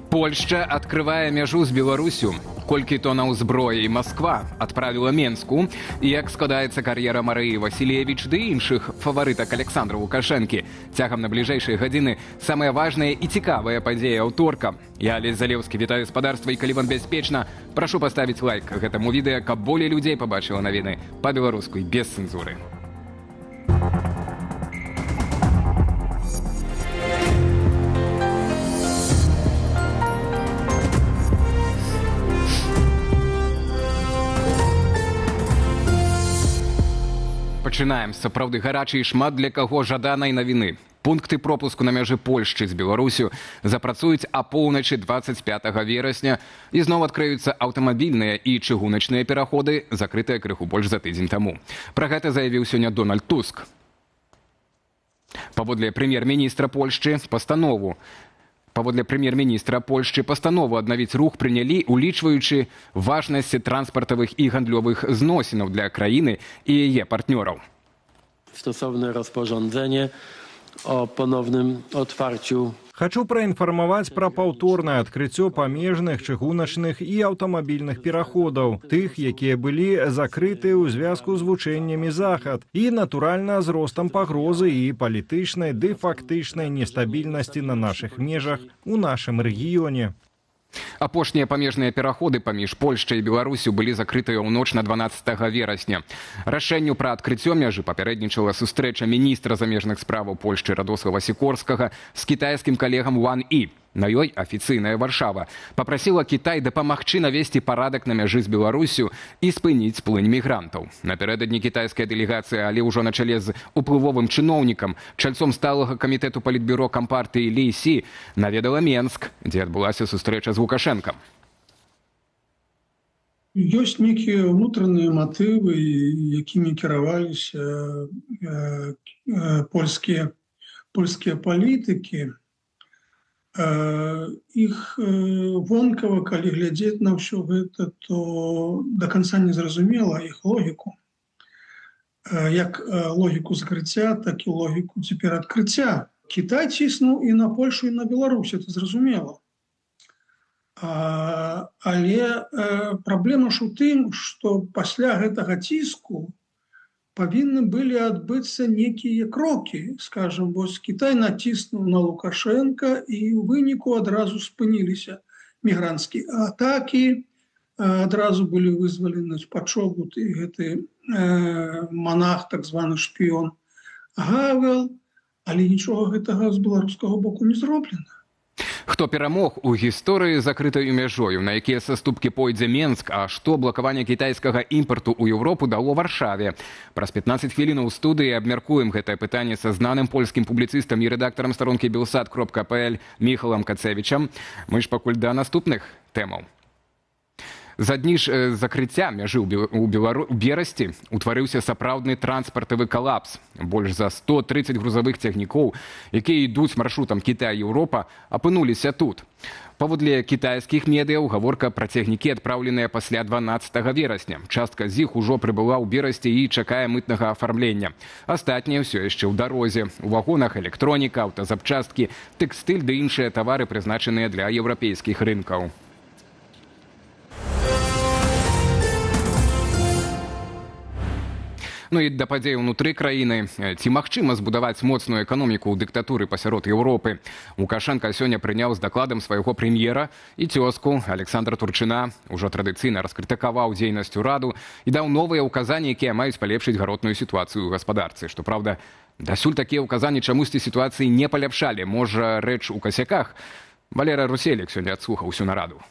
Польшча открывае мяжу з Беларусю. Колькі тонаў зброі Масква адправіла Менску, і як складаецца кар'ера Марыі Васілевіч ды іншых фаварытак Александра Лукашэнкі. Цягам на бліжэйшыя гадзіны самая важная і цікавая падзея аўторка. Я, Алесь Залеўскі, вітаю спадарства, і калі вам бяспечна, прашу паставіць лайк гэтаму відэа, каб болей людзей пабачыла навіны па-беларуску і без цэнзуры. Пачынаем. Сапраўды гарачы і шмат для каго жаданай навіны. Пункты пропуску на мяжы Польшчы з Беларусю запрацуюць апоўначы 25 верасня, і зноў адкрыюцца аўтамабільныя і чыгуначныя пераходы, закрытыя крыху больш за тыдзень таму. Пра гэта заявіў сёння Дональд Туск. Паводле прэм'ер-міністра Польшчы пастанову аднавіць рух прынялі, улічваючы важнасць транспартавых і гандлёвых зносінаў для краіны і яе партнёраў. Stosowne rozporządzenie o ponownym otwarciu. Хочу праінфармаваць пра паўторнае адкрыццё памежных, чыгуначных і аўтамабільных пераходаў, тых, якія былі закрытыя ў звязку з вучэннямі захад, і, натуральна, з ростам пагрозы і палітычнай ды фактычнай нестабільнасці на нашых межах у нашым рэгіёне. Апошнія памежныя пераходы паміж Польшчай і Беларусю былі закрытыя ў ноч на 12 верасня. Рашэнню пра адкрыццё мяжы папярэднічала сустрэча міністра замежных справаў Польшчы Радослава Сікорскага з кітайскім калегам Ван І. На ёй афіцыйная Варшава папрасіла Кітай дапамагчы навесці парадак на мяжы з Беларусю і спыніць плынь мігрантаў. Напярэдадні кітайская дэлегацыя, але ўжо на чале з уплывовым чыноўнікам, чальцом сталага камітэту палітбюро кампартыі Лі Сі, наведала Менск, дзе адбылася сустрэча з Лукашэнкам. Ёсць нейкія ўнутраныя матывы, якімі кіраваліся польскія палітыкі. Іх вонкава, калі глядзець на ўсё гэта, то да канца не зразумела іх логіку. Як логіку закрыцця, так і логіку цяпер адкрыцця. Кітай ціснуў і на Польшу, і на Беларусь, это зразумела. Але праблема ж у тым, што пасля гэтага ціску павінны былі адбыцца некія крокі. Скажам, вось Кітай націснуў на Лукашенка, і ў выніку адразу спыніліся мігранцкія атакі, адразу былі вызвалены з пачобут і гэты манах, так званы шпіён Гавел, але нічога гэтага з беларускага боку не зроблена. Хто перамог у гісторыі закрытаю мяжою, на якія саступкі пойдзе Менск, а што блакаванне кітайскага імпарту ў Еўропу дало Варшаве? Праз 15 хвілінаў у студыі абмяркуем гэтае пытанне са знаным польскім публіцыстам і рэдактарам старонкі Белсат.пл Міхалам Кацевічам. Мы ж пакуль да наступных тэмаў. За дні ж закрыцця мяжы ў Берасці утварыўся сапраўдны транспартавы калапс. Больш за 130 грузавых цягнікоў, якія ідуць маршрутам Кітай-Еўропа, апынуліся тут. Паводле кітайскіх медыяў гаворка пра цягнікі, адпраўленыя пасля 12 верасня. Частка з іх ужо прыбыла ў Берасці і чакае мытнага афармлення. Астатнія ўсё яшчэ ў дарозе. У вагонах электроніка, аўтазапчасткі, тэкстыль ды іншыя тавары, прызначаныя для еўрапейскіх рынкаў. Ну і да падзей унутры краіны. Ці магчыма збудаваць моцную эканоміку ў дыктатуры пасярод Еўропы? Лукашенка сёння прыняў з дакладам свайго прэм'ера і цёзку Александра Турчына. Ужо традыцыйна раскрытыкаваў дзейнасць ураду і даў новыя ўказанні, якія маюць палепшыць гаротную сітуацыю ў гаспадарцы. Што праўда, дасюль такія ўказанні чамусьці сітуацыі не паляпшалі. Можа, рэч у касяках? Валера Руселік сёння адслухаў усю нараду.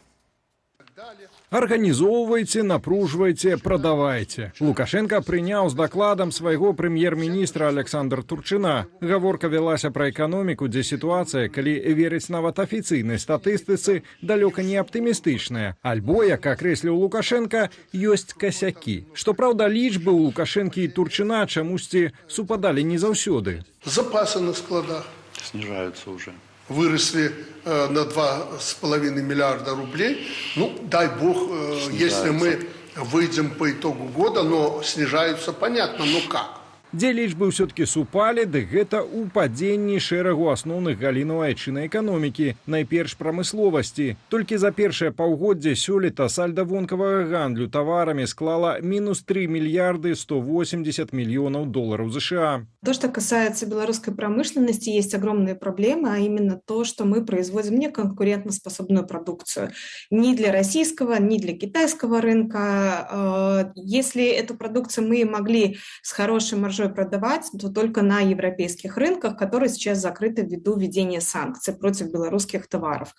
Арганізоўвайце, напружвайце, прадавайце. Лукашенка прыняў з дакладам свайго прэм'ер-міністра Александра Турчына. Гаворка вялася пра эканоміку, дзе сітуацыя, калі верыць нават афіцыйнай статыстыцы, далёка не аптымістычная. Альбо, як акрэсліў Лукашенка, ёсць касякі. Што праўда, лічбы ў Лукашэнкі і Турчына чамусьці супадалі не заўсёды. Запасы на складах снижаются уже. Выросли на 2,5 миллиарда рублей. Ну, дай бог, если мы выйдем по итогу года, но снижаются, понятно, но как? Дзе лічбы ўсё-таки супалі, дык гэта ў падзенні шэрагу асноўных галінаў айчыннай эканомікі, найперш прамысловасці. Толькі за першае паўгоддзе сёлета сальда вонкавага гандлю таварамі склала минус 3 миллиарда 180 миллионов долларов США. То, что касается белорусской промышленности, есть огромные проблемы, а именно то, что мы производим неконкурентоспособную продукцию. Ни для российского, ни для китайского рынка. Если эту продукцию мы могли с хорошей маржой продавать, то только на европейских рынках, которые сейчас закрыты ввиду введения санкций против белорусских товаров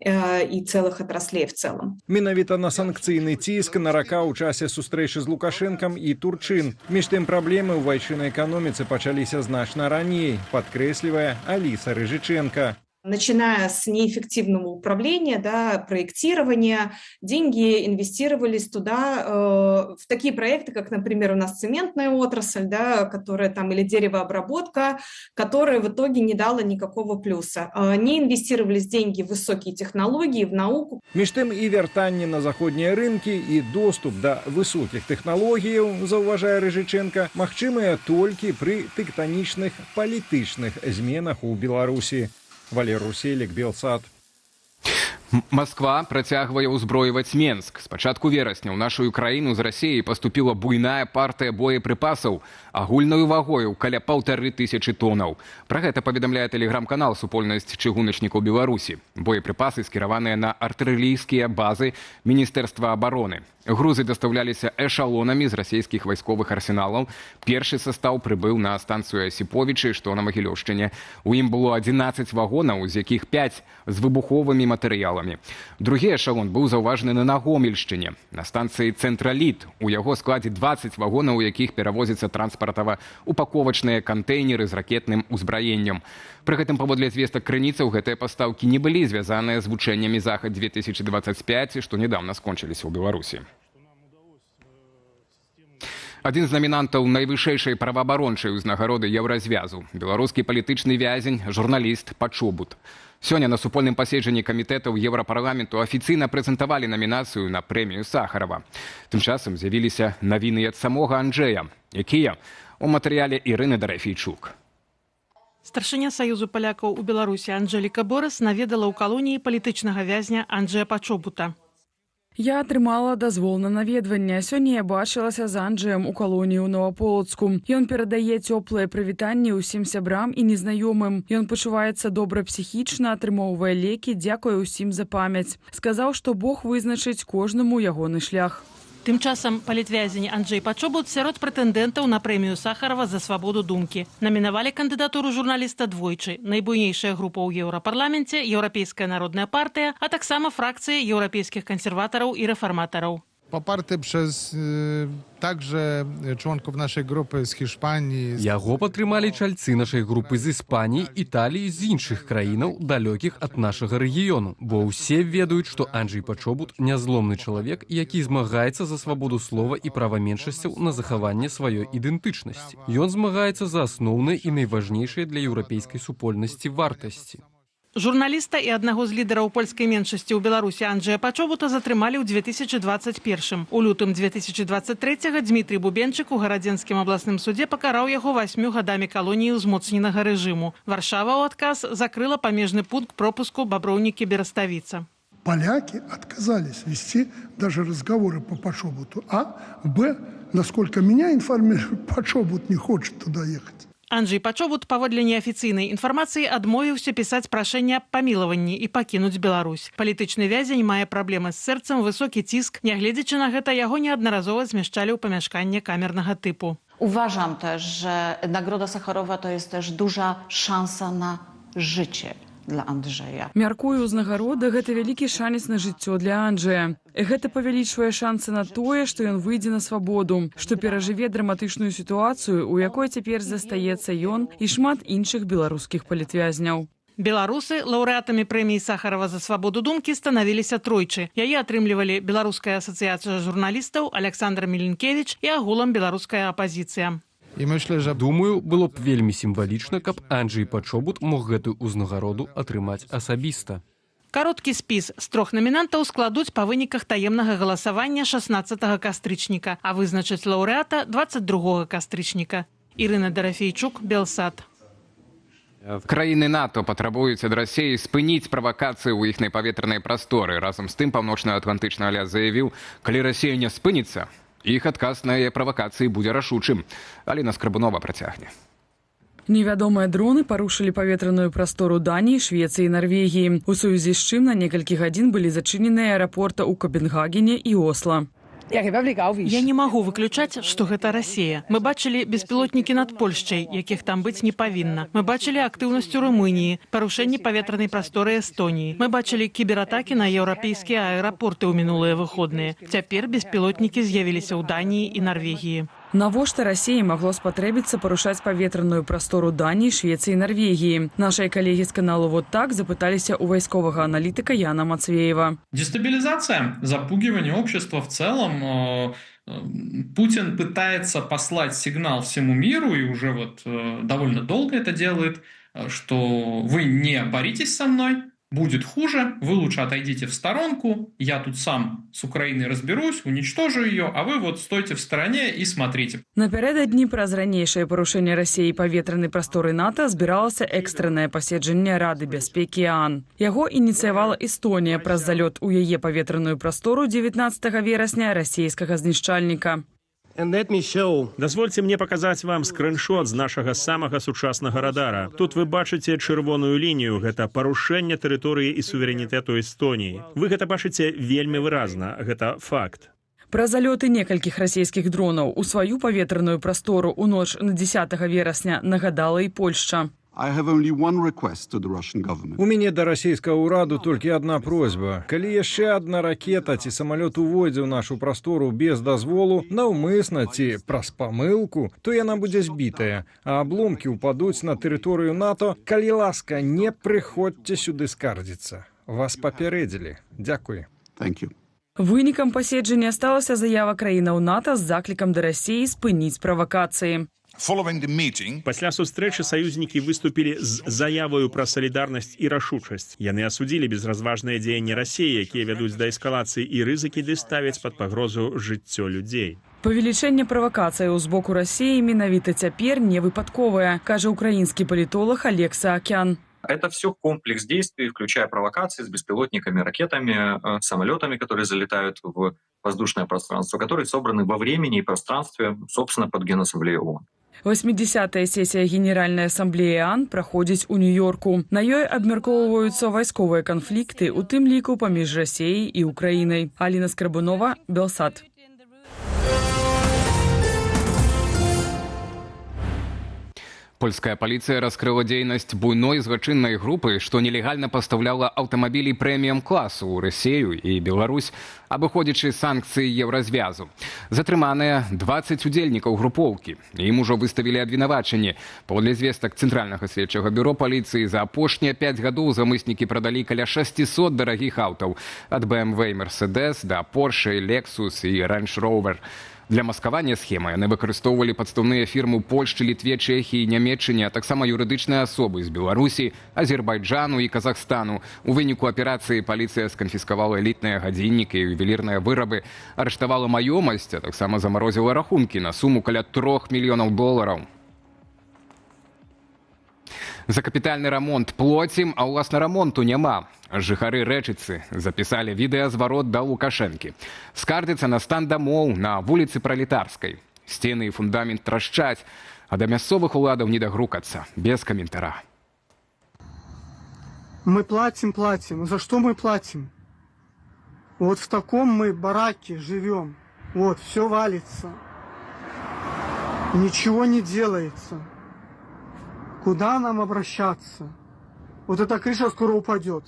и целых отраслей в целом. Менавіта на санкцыйны ціск наракаў у часе сустрэчы з Лукашэнкам і Турчын. Між тым праблемы ў айчыннай эканоміцы пачаліся значна раней, падкрэслівае Аліса Рыжыченко. Начиная с неэффективного управления, проектирования, деньги инвестировались туда, в такие проекты, как, например, у нас цементная отрасль, которая там, или деревообработка, которая в итоге не дала никакого плюса. Не инвестировались деньги в высокие технологии, в науку. Між тым і вяртанне на заходнія рынкі і доступ да высокіх тэхналогіяў, заўважае Рыжыченко, магчымыя толькі пры тэктанічных палітычных зменах у Беларусі. Валер Руселік, Белсад. Москва працягвае ўзброіваць Менск. З пачатку верасня ў нашу краіну з Расіі паступіла буйная партыя боепрыпасаў агульнаю вагою каля 1500 тонаў. Пра гэта паведамляе тэлеграм-канал «Супольнасць чыгуначнікаў Беларусі». Боепрыпасы скіраваныя на артылерыйскія базы Міністэрства абароны. Грузы дастаўляліся эшалонамі з расійскіх вайсковых арсеналаў. Першы састаў прыбыў на станцыю Асіповічы, што на Магілёўшчыне. У ім было 11 вагонаў, з якіх 5 з выбуховымі матэрыяламі. Другі эшалон быў заўважаны на Гомельшчыне, на станцыі «Цэнтраліт». У яго складзе 20 вагонаў, у якіх перавозяцца транспартава-упаковачныя кантэйнеры з ракетным узбраеннем. Пры гэтым, паводле звестак крыніцаў, гэтыя пастаўкі не былі звязаныя з вучэннямі «Захад-2025», што нядаўна скончыліся ў Беларусі. Адзін з намінантаў найвышэйшай праваабарончай узнагароды Еўразвязу – беларускі палітычны вязень, журналіст Пачобут. Сёння на супольным паседжанні камітэтаў Еўрапарламенту афіцыйна прэзентавалі намінацыю на прэмію Сахарова. Тым часам з'явіліся навіны ад самога Анджэя, якія у матэрыяле Ірыны Дарафійчук. Старшыня Саюзу палякаў у Беларусі Анжэліка Борас наведала ў калоніі палітычнага вязня Анджэя Пачобута. Я атрымала дазвол на наведванне. Сёння я бачылася з Анджэем у калоніі ў Новаполацку. Ён перадае цёплае прывітанне ўсім сябрам і незнаёмым. Ён пачуваецца добра псіхічна, атрымоўвае лекі, дзякуе ўсім за памяць. Сказаў, што Бог вызначыць кожнаму ягоны шлях. Тым часам палітвязень Анджэй Пачобут сярод прэтэндэнтаў на прэмію Сахарова за свабоду думкі. Намінавалі кандыдатуру журналіста двойчы. Найбуйнейшая група ў Еўрапарламенце, Еўрапейская народная партыя, а таксама фракцыя еўрапейскіх кансерватараў і рэфарматараў. Poparty przez także członków naszej grupy z Hiszpanii. Яго падтрымалі чальцы нашай групы з Іспаніі, Італіі, з іншых краінаў, далёкіх ад нашага рэгіёну. Бо ўсе ведаюць, што Анджэй Пачобут – нязломны чалавек, які змагаецца за свабоду слова і права меншасцяў на захаванне сваёй ідэнтычнасці. Ён змагаецца за асноўныя і найважнейшыя для еўрапейскай супольнасці вартасці. Журналіста і аднаго з лідараў польскай меншасці ў Беларусі Анджэя Пачобута затрымалі ў 2021. У лютым 2023 Дмітрый Бубенчык у гарадзенскім абласным судзе пакараў яго 8 гадамі калоніі ўзмоцненага рэжыму. Варшава ў адказ закрыла памежны пункт пропуску Бобровники-Берестовица. Поляки отказались вести даже разговоры по Пачобуту. А, Б, насколько меня информируют, Пачобут не хочет туда ехать. Анджэй Пачобут, паводле неафіцыйнай інфармацыі, адмовіўся пісаць прашэнне аб памілаванні і пакінуць Беларусь. Палітычны вязень мае праблемы з сэрцам, высокі ціск. Нягледзячы на гэта, яго неаднаразова змяшчалі ў памяшканне камернага тыпу. Uważam też, że Nagroda Sacharowa to jest też duża szansa na życie dla Andrzeja. Мяркую, ўзнагарода – гэта вялікі шанец на жыццё для Анджэя. Гэта павялічвае шансы на тое, што ён выйдзе на свабоду, што перажыве драматычную сітуацыю, у якой цяпер застаецца ён і шмат іншых беларускіх палітвязняў. Беларусы лаўрэатамі прэміі Сахарова за свабоду думкі станавіліся тройчы. Яе атрымлівалі Беларуская асацыяцыя журналістаў, Александр Міленкевіч і агулам беларуская апазіцыя. Думаю, было б вельмі сімвалічна, каб Анджэй Пачобут мог гэтую ўзнагароду атрымаць асабіста. Кароткі спіс з 3 намінантаў складуць па выніках таемнага галасавання 16 кастрычніка, а вызначыць лаўрэата 22 кастрычніка. Ірина Дарафейчук, Белсат. Краіны НАТО патрабуюць ад Расіі спыніць правакацыі ў іхнай паветранай прасторы. Разам з тым Паўночна-Атлантычны альянс заявіў, калі Расія не спыніцца, іх адказ на яе правакацыі будзе рашучым. Аліна Скрыбунова працягне. Невядомыя дроны парушылі паветраную прастору Даніі, Швецыі і Нарвегіі. У сувязі з чым на некалькі гадзін былі зачыненыя аэрапорта ў Копенгагене і Осла. Я не магу выключаць, што гэта Расія. Мы бачылі беспілотнікі над Польшчай, якіх там быць не павінна. Мы бачылі актыўнасць у Румыніі, парушэнні паветранай прасторы Эстоніі. Мы бачылі кібератакі на еўрапейскія аэрапорты ў мінулыя выходныя. Цяпер беспілотнікі з'явіліся ў Даніі і Нарвегіі. Навошта Расіі магло спатрэбіцца парушаць паветраную прастору Даніі, Швецыі і Нарвегіі? Нашыя калегі з каналу «Вот так» запыталіся у вайсковага аналітыка Яна Мацвеева. Дестабилизация, запугивание общества в целом. Путин пытается послать сигнал всему миру, и уже довольно долго это делает, что вы не боритесь со мной, будет хуже, вы лучше отойдите в сторонку, я тут сам с Украиной разберусь, уничтожу ее, а вы стойте в стороне и смотрите. Напярэдадні праз ранейшае парушэнне Расіі паветранай прасторы НАТО збіралася экстраннае паседжанне Рады бяспекі ААН. Яго ініцыявала Эстонія праз залёт у яе паветраную прастору 19 верасня расійскага знішчальніка. Дазвольце мне паказаць вам скриншот з нашага самага сучаснага радара. Тут вы бачыце чырвоную лінію, гэта парушэнне тэрыторыі і суверэнітэту Эстоніі. Вы гэта бачыце вельмі выразна, гэта факт. Пра залёты некалькіх расійскіх дронаў у сваю паветраную прастору ў ноч на 10 верасня нагадала і Польшча. У мяне да расійскага ўраду толькі адна просьба. Калі яшчэ адна ракета ці самалёт увойдзе ў нашу прастору без дазволу, наўмысна ці праз памылку, то яна будзе збітая, а абломкі ўпадуць на тэрыторыю НАТО. Калі ласка, не прыходзьце сюды скардзіцца. Вас папярэдзілі. Дзякуй. Вынікам паседжання сталася заява краінаў НАТО з заклікам да Расіі спыніць правакацыі. Пасля сустрэчы саюзнікі выступілі з заяваю пра салідарнасць і рашучасць. Яны асудзілі безразважныя дзеянні Расіі, якія вядуць да эскалацыі і рызыкі, ды ставяць пад пагрозу жыццё людзей. Павелічэнне правакацыяў з боку Расіі менавіта цяпер не выпадковае, кажа украінскі палітолог Олег Саакян. Это все комплекс действий, включая провокации с беспилотниками, ракетами, самолетами, которые залетают в воздушное пространство, которые собраны во времени и пространстве, собственно, под Генассамблеей ООН. 80-я сесія Генеральнай асамблеі ААН праходзіць у Нью-Йорку. На ёй абмяркоўваюцца вайсковыя канфлікты, у тым ліку паміж Расіяй і Украінай. Аліна Скрыбунова, Белсат. Польская паліцыя раскрыла дзейнасць буйной злачыннай групы, што нелегальна пастаўляла аўтамабілі прэміум-класу ў Расію і Беларусь, абыходзячы санкцыі еўразвязу. Затрыманыя 20 удзельнікаў групоўкі. Ім ужо выставілі абвінавачанні. Паводле звестак Цэнтральнага следчага бюро паліцыі за апошнія 5 гадоў замыснікі прадалі каля 600 дарагіх аўтаў. Ад BMW і Mercedes да Porsche, Lexus і Range Rover. Для маскавання схемы яны выкарыстоўвалі падстаўныя фірмы ў Польшчы, Літве, Чэхіі, Нямецчыне, а таксама юрыдычныя асобы з Беларусі, Азербайджану і Казахстану. У выніку аперацыі паліцыя сканфіскавала элітныя гадзіннікі і ювелірныя вырабы, арыштавала маёмасць, а таксама замарозіла рахункі на суму каля $3 мільёнаў. За капітальны рамонт плоцім, а ўласна рамонту няма. Жыхары Рэчыцы запісалі відэазварот да Лукашэнкі. Скардзяцца на стан дамоў на вуліцы Пралетарскай. Сцены і фундамент трашчаць, а да мясцовых уладаў не дагрукацца. Без каментара. Мы платим. За что мы платим? Вот в таком мы бараке живем. Вот, все валится. Ничего не делается. Куда нам обращаться? Вот эта крыша скоро упадет.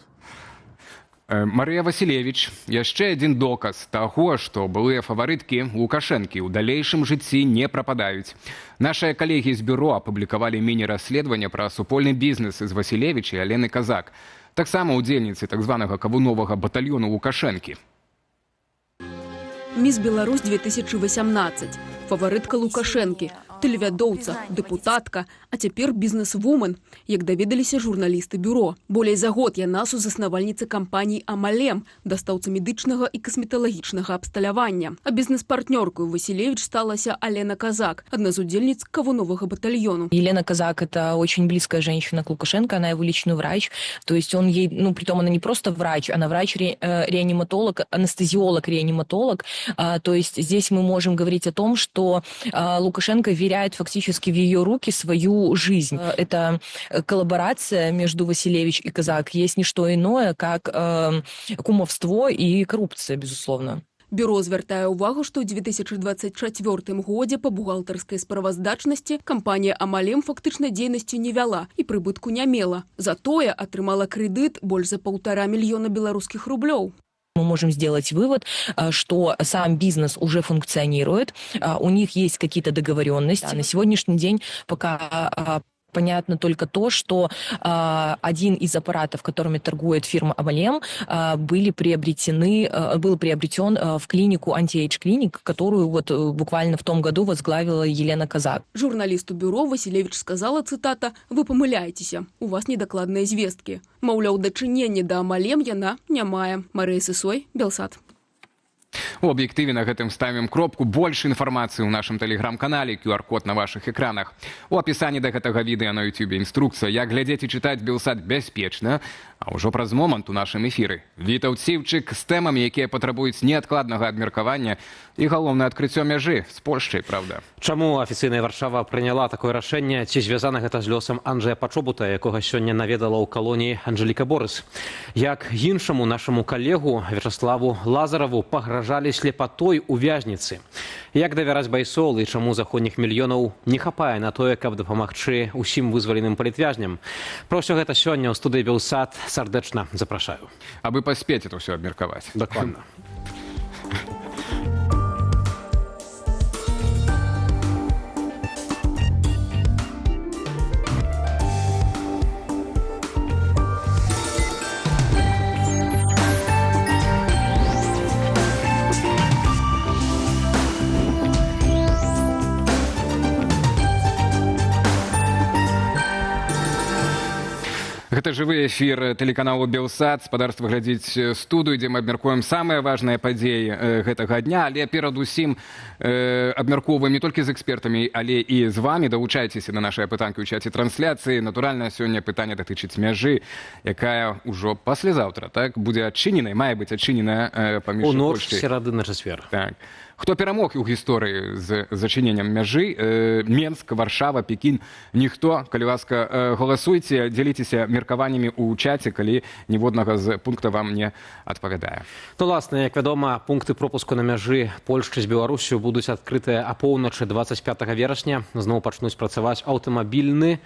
Марыя Васілевіч, яшчэ адзін доказ таго, што былыя фаварыткі Лукашэнкі ў далейшым жыцці не прападаюць. Нашыя калегі з бюро апублікавалі міні-расследаванне пра супольны бізнес з Васілевіч і Алены Казак. Таксама удзельніцы так званага кавуновага батальёну Лукашэнкі. Міс Беларусь 2018. Фаворитка Лукашенки. тэлевядоўца, дэпутатка, а цяпер бізнес-вумен, як даведаліся журналісты бюро. Болей за год яна сузаснавальніца кампаній «Амалем», дастаўца медычнага і касметалагічнага абсталявання. А бізнес-партнёркою Василевич сталася Алена Казак, одна з удзельніц Кавуновага батальону. Елена Казак – это очень близкая женщина к Лукашенко, она его личный врач. То есть он ей, притом она не просто врач, она врач-реаниматолог, анестезиолог-реаниматолог. То есть здесь мы можем говорить о том, что Лукашенко веряет фактически в ее руки свою жизнь. Это коллаборация между Василевич и Казак есть не что иное, как кумовство и коррупция, безусловно. Бюро звяртае ўвагу, што ў 2024 годзе па бухгалтарскай справаздачнасці кампанія «Амалем» фактычна дзейнасцю не вяла і прыбытку не мела. Затое атрымала крэдыт больш за 1,5 мільёна беларускіх рублёў. Мы можем сделать вывод, что сам бизнес уже функционирует, у них есть какие-то договоренности. На сегодняшний день пока понятно только то, что один из аппаратов, которыми торгует фирма «Амалем», был приобретен в клинику «Анти-Эйдж Клиник», которую буквально в том году возглавила Елена Казак. Журналисту бюро Василевич сказала, цитата, «Вы помыляетеся, у вас недокладные звестки». Маўляў, дачынення да «Амалем» яна не мае. Марыя Сысой, Белсат. У аб'ектыве на гэтым ставім кропку. Больш інфармацыі ў нашым тэлеграм-канале, QR-код на вашых экранах. У апісанні да гэтага відэа на YouTube інструкцыя, як глядзець і чытаць Белсат бяспечна, а ўжо праз момант у нашым эфіры. Вітаўт Сіўчык з тэмамі, якія патрабуюць неадкладнага абмеркавання і галоўнае адкрыццё мяжы з Польшчай, правда. Чаму афіцыйная Варшава прыняла такое рашэнне? Ці звязана гэта з лёсам Анджэя Пачобута, якога сёння наведала ў калоніі Анжэліка Борыс? Як іншаму нашаму калегу Вячаславу Лазараву пагражалі слепатой у вязніцы? Як давяраць байсол і чаму заходніх мільёнаў не хапае на тое, каб дапамагчы усім вызваленым палітвязням? Пра ўсё гэта сёння ў студыі Белсат сардэчна запрашаю. Абы паспець это ўсё абмеркаваць. Дакладна. Гэта жывы эфір тэлеканалу «Белсат». Спадарства глядзіць студыю, дзе мы абмяркуем самыя важныя падзеі гэтага дня. Але перадусім абмяркоўваем не толькі з экспертамі, але і з вамі. Далучайцеся на нашыя пытанкі ў чаце трансляцыі. Натуральна, сёння пытанне датычыць мяжы, якая ўжо паслязаўтра будзе адчыненай, мае быць адчыненая паміж Польшчай. У ноч серады на чацвер. Так. Хто перамог у гісторыі з зачыненнем мяжы? Менск, Варшава, Пекін. Ніхто. Калі ласка, галасуйце, дзяліцеся меркаваннямі ў чаце, калі ніводнага з пункта вам не адпавядае. Власне, як вядома, пункты пропуску на мяжы Польшчы з Беларусю будуць адкрытыя апоўначы 25 верасня. Зноў пачнуць працаваць аўтамабільны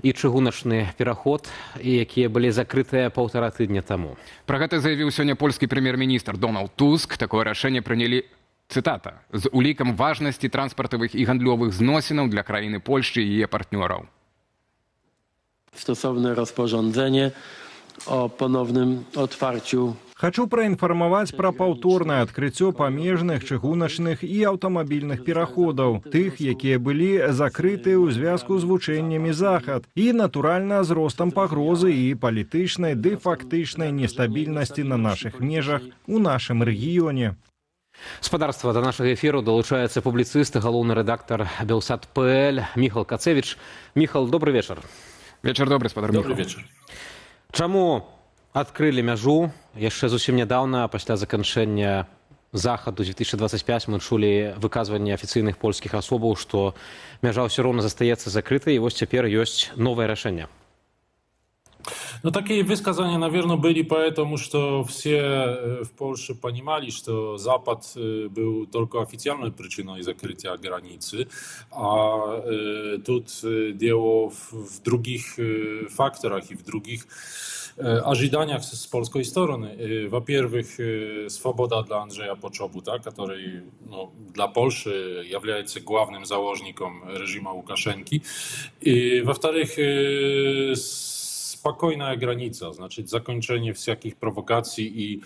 і чыгуначны пераход, якія былі закрытыя 1,5 тыдня таму. Пра гэта заявіў сёння польскі прэм'ер-міністр Дональд Туск. Такое рашэнне прынялі, цытата, з улікам важнасці транспартавых і гандлёвых зносінаў для краіны Польшчы і яе партнёраў. Stosowne rozporządzenie o ponownym otwarciu. Хочу праінфармаваць пра паўторнае адкрыццё памежных, чыгуначных і аўтамабільных пераходаў, тых, якія былі закрытыя ў звязку з вучэннямі захад, і, натуральна, з ростам пагрозы і палітычнай ды фактычнай нестабільнасці на нашых межах у нашым рэгіёне. Спадарства, да нашага эфіру далучаецца публіцыст, галоўны рэдактар Белсат.пл Міхал Кацевіч. Міхал, добрый вечар. Вечар добры, спадар Міхал. Добрый вечар. Чаму адкрылі мяжу? Яшчэ зусім нядаўна, пасля заканчэння захаду 2025, мы чулі выказванне афіцыйных польскіх асобаў, што мяжа ўсё роўна застаецца закрытай, і вось цяпер ёсць новае рашэнне. Ну, такие высказания, наверное, были потому, что все в Польше понимали, что Запад был только официальной причиной закрытия границы, а тут дело в других факторах и в других ожиданиях с польской стороны. Во-первых, свобода для Andrzeja Poczobuta, который для Польши является главным заложником режима Лукашенки. И, во-вторых, spokojna granica, znaczy zakończenie wszelkich prowokacji i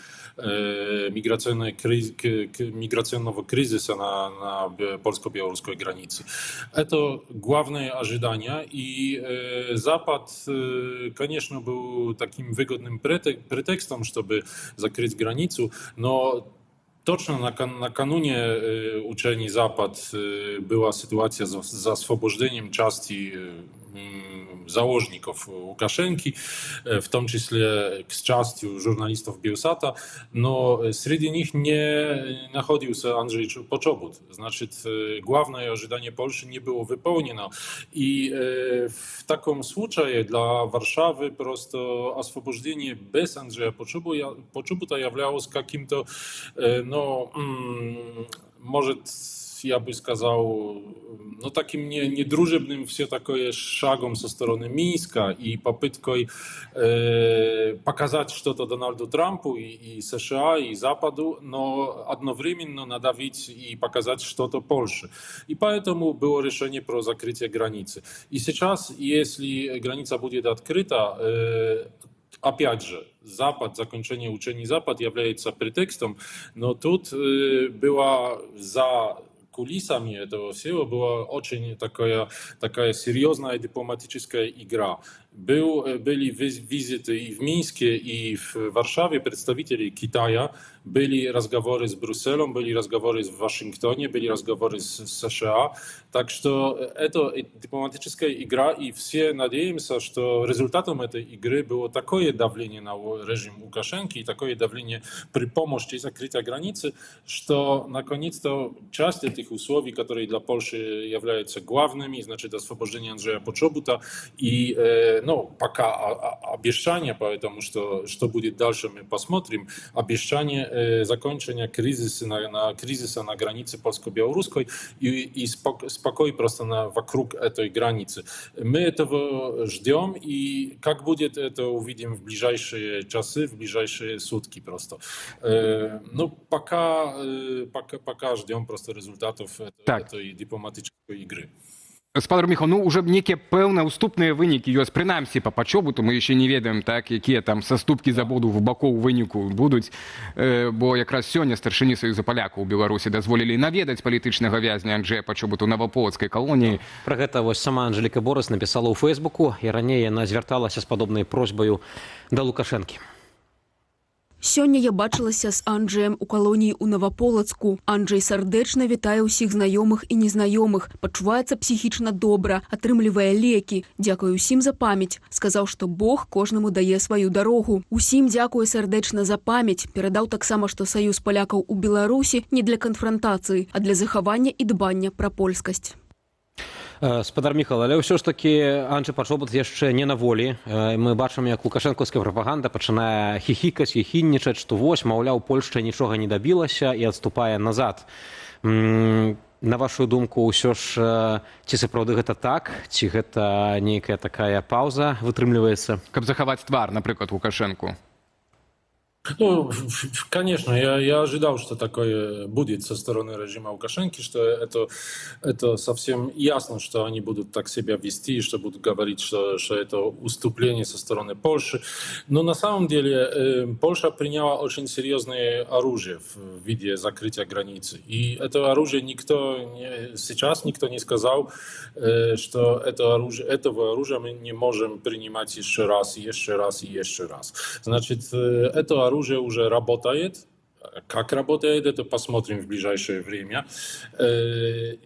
migracyjnego kryzysu na polsko-białoruskiej granicy. To główne ожидания i Zapad, конечно, był takim wygodnym pretekstem, żeby zakryć granicę, no точно накануне uczeni Zapad była sytuacja z oswobodzeniem części założników Łukaszenki, w tym числе z częścią żurnalistów Bielsata, no wśród nich nie nachodził się Andrzej Poczobut. Znaczy, główne oczekiwanie Polski nie było wypełnione i w takim случае dla Warszawy prosto oswobodzenie bez Andrzeja Poczobuta jawiało się jakimś, no, może ja bym сказал, no takim niedrużebnym все такое шагом со стороны Минска и попыткой показать что-то Дональду Трампу и США, и Западу, но одновременно надавить и показать что-то Польше. И поэтому было решение про закрытие границы. И сейчас, если граница будет открыта, опять же, Запад, закончение учений Запад является претекстом, но тут была за кулисами этого всего была очень такая серьезная дипломатическая игра. Были визиты и в Минске, и в Warszawie представителей Китая, были разговоры с Брюсселем, были разговоры в Вашингтоне, были разговоры с США. Так что это дипломатическая игра, и все надеемся, что результатом этой игры было такое давление на режим Лукашенко и такое давление при помощи закрытия границы, что наконец-то часть этих условий, которые для Польши являются главными, значит, освобождение Андрея Почобута и ну, пока обещание, поэтому что будет дальше, мы посмотрим, обещание закончения кризиса на границе польско-белорусской и спокой просто вокруг этой границы. Мы этого ждем, и как будет, это увидим в ближайшие часы, в ближайшие сутки просто. Ну, пока ждем просто результатов этой дипломатической игры. Спадар Міхал, ну уже некія пэўныя уступныя вынікі ёсць, прынамсі па Пачобуту, мы яшчэ не ведаем, так, якія там саступкі забуду в бакоў выніку будуць, бо якраз сёння старшыні Саюза палякаў у Беларусі дазволілі наведаць палітычнага вязня Анджэя Пачобуту на Новаполацкай калоніі. Пра гэта вось сама Анжеліка Борыс напісала ў Фэйсбуку, і раней яна звярталася з падобнай просьбаю да Лукашэнкі. Сёння я бачылася з Анджэем у калоніі ў Новаполацку. Анджэй сардэчна вітае ўсіх знаёмых і незнаёмых, пачуваецца псіхічна добра, атрымлівае лекі. Дзякую ўсім за памяць. Сказаў, што Бог кожнаму дае сваю дарогу. Усім дзякуе сардэчна за памяць. Перадаў таксама, што саюз палякаў у Беларусі не для канфрантацыі, а для захавання і дбання пра польскасць. Спадар Міхал, але ўсё ж такі Анджэй Пачобут яшчэ не на волі. Мы бачым, як лукашэнкаўская прапаганда пачынае хіхікаць, хіхіннічаць, што вось, маўляў, Польшча нічога не дабілася і адступае назад. На вашу думку, ўсё ж, ці сапраўды гэта так, ці гэта нейкая такая паўза вытрымліваецца? Каб захаваць твар, напрыклад, Лукашэнку. Ну, конечно, я ожидал, что такое будет со стороны режима Лукашенко, что это совсем ясно, что они будут так себя вести, что будут говорить, что это уступление со стороны Польши. Но на самом деле Польша приняла очень серьезное оружие в виде закрытия границы. И это оружие сейчас никто не сказал, что этого оружия мы не можем принимать еще раз, и еще раз, и еще раз. Значит, это оружие уже работает. Как работает, это посмотрим в ближайшее время.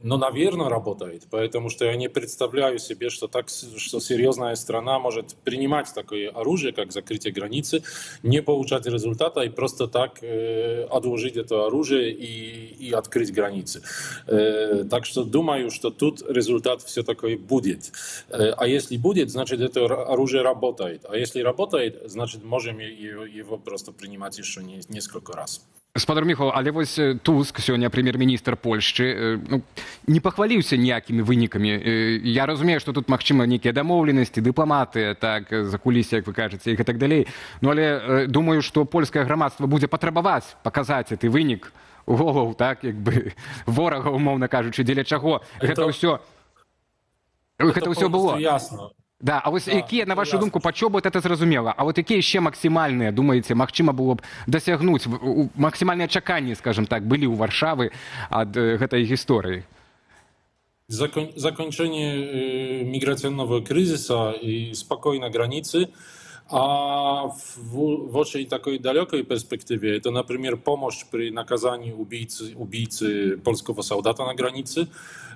Но, наверное, работает, потому что я не представляю себе, что серьезная страна может принимать такое оружие, как закрытие границы, не получать результата и просто так отложить это оружие и открыть границы. Так что думаю, что тут результат все такое будет. А если будет, значит, это оружие работает. А если работает, значит, можем его просто принимать еще несколько раз. Спадар Міхал, але вось Туск, сёння прэм'ер-міністр Польшчы, не пахваліўся ніякімі вынікамі. Я разумею, што тут магчыма нейкія дамоўленасці, дыпламаты, так, за кулісі, як вы кажаце, і гэтак далей. Ну, але думаю, што польскае грамадства будзе патрабаваць паказаць гэты вынік головаў, так, як бы ворага, умоўна кажучы, дзеля чаго гэта ўсё было. Ясно. Да, а вось якія, на вашу думку, пачобут, это зразумела. А вот якія яшчэ максімальныя, думаеце, магчыма было б дасягнуць, максімальныя чаканні, скажем так, былі ў Варшавы ад гэтай гісторыі? Закончение миграционного кризиса и спокойной границы, а в очень такой далекой перспективе это, например, помощь при наказании убийцы польского солдата на границе.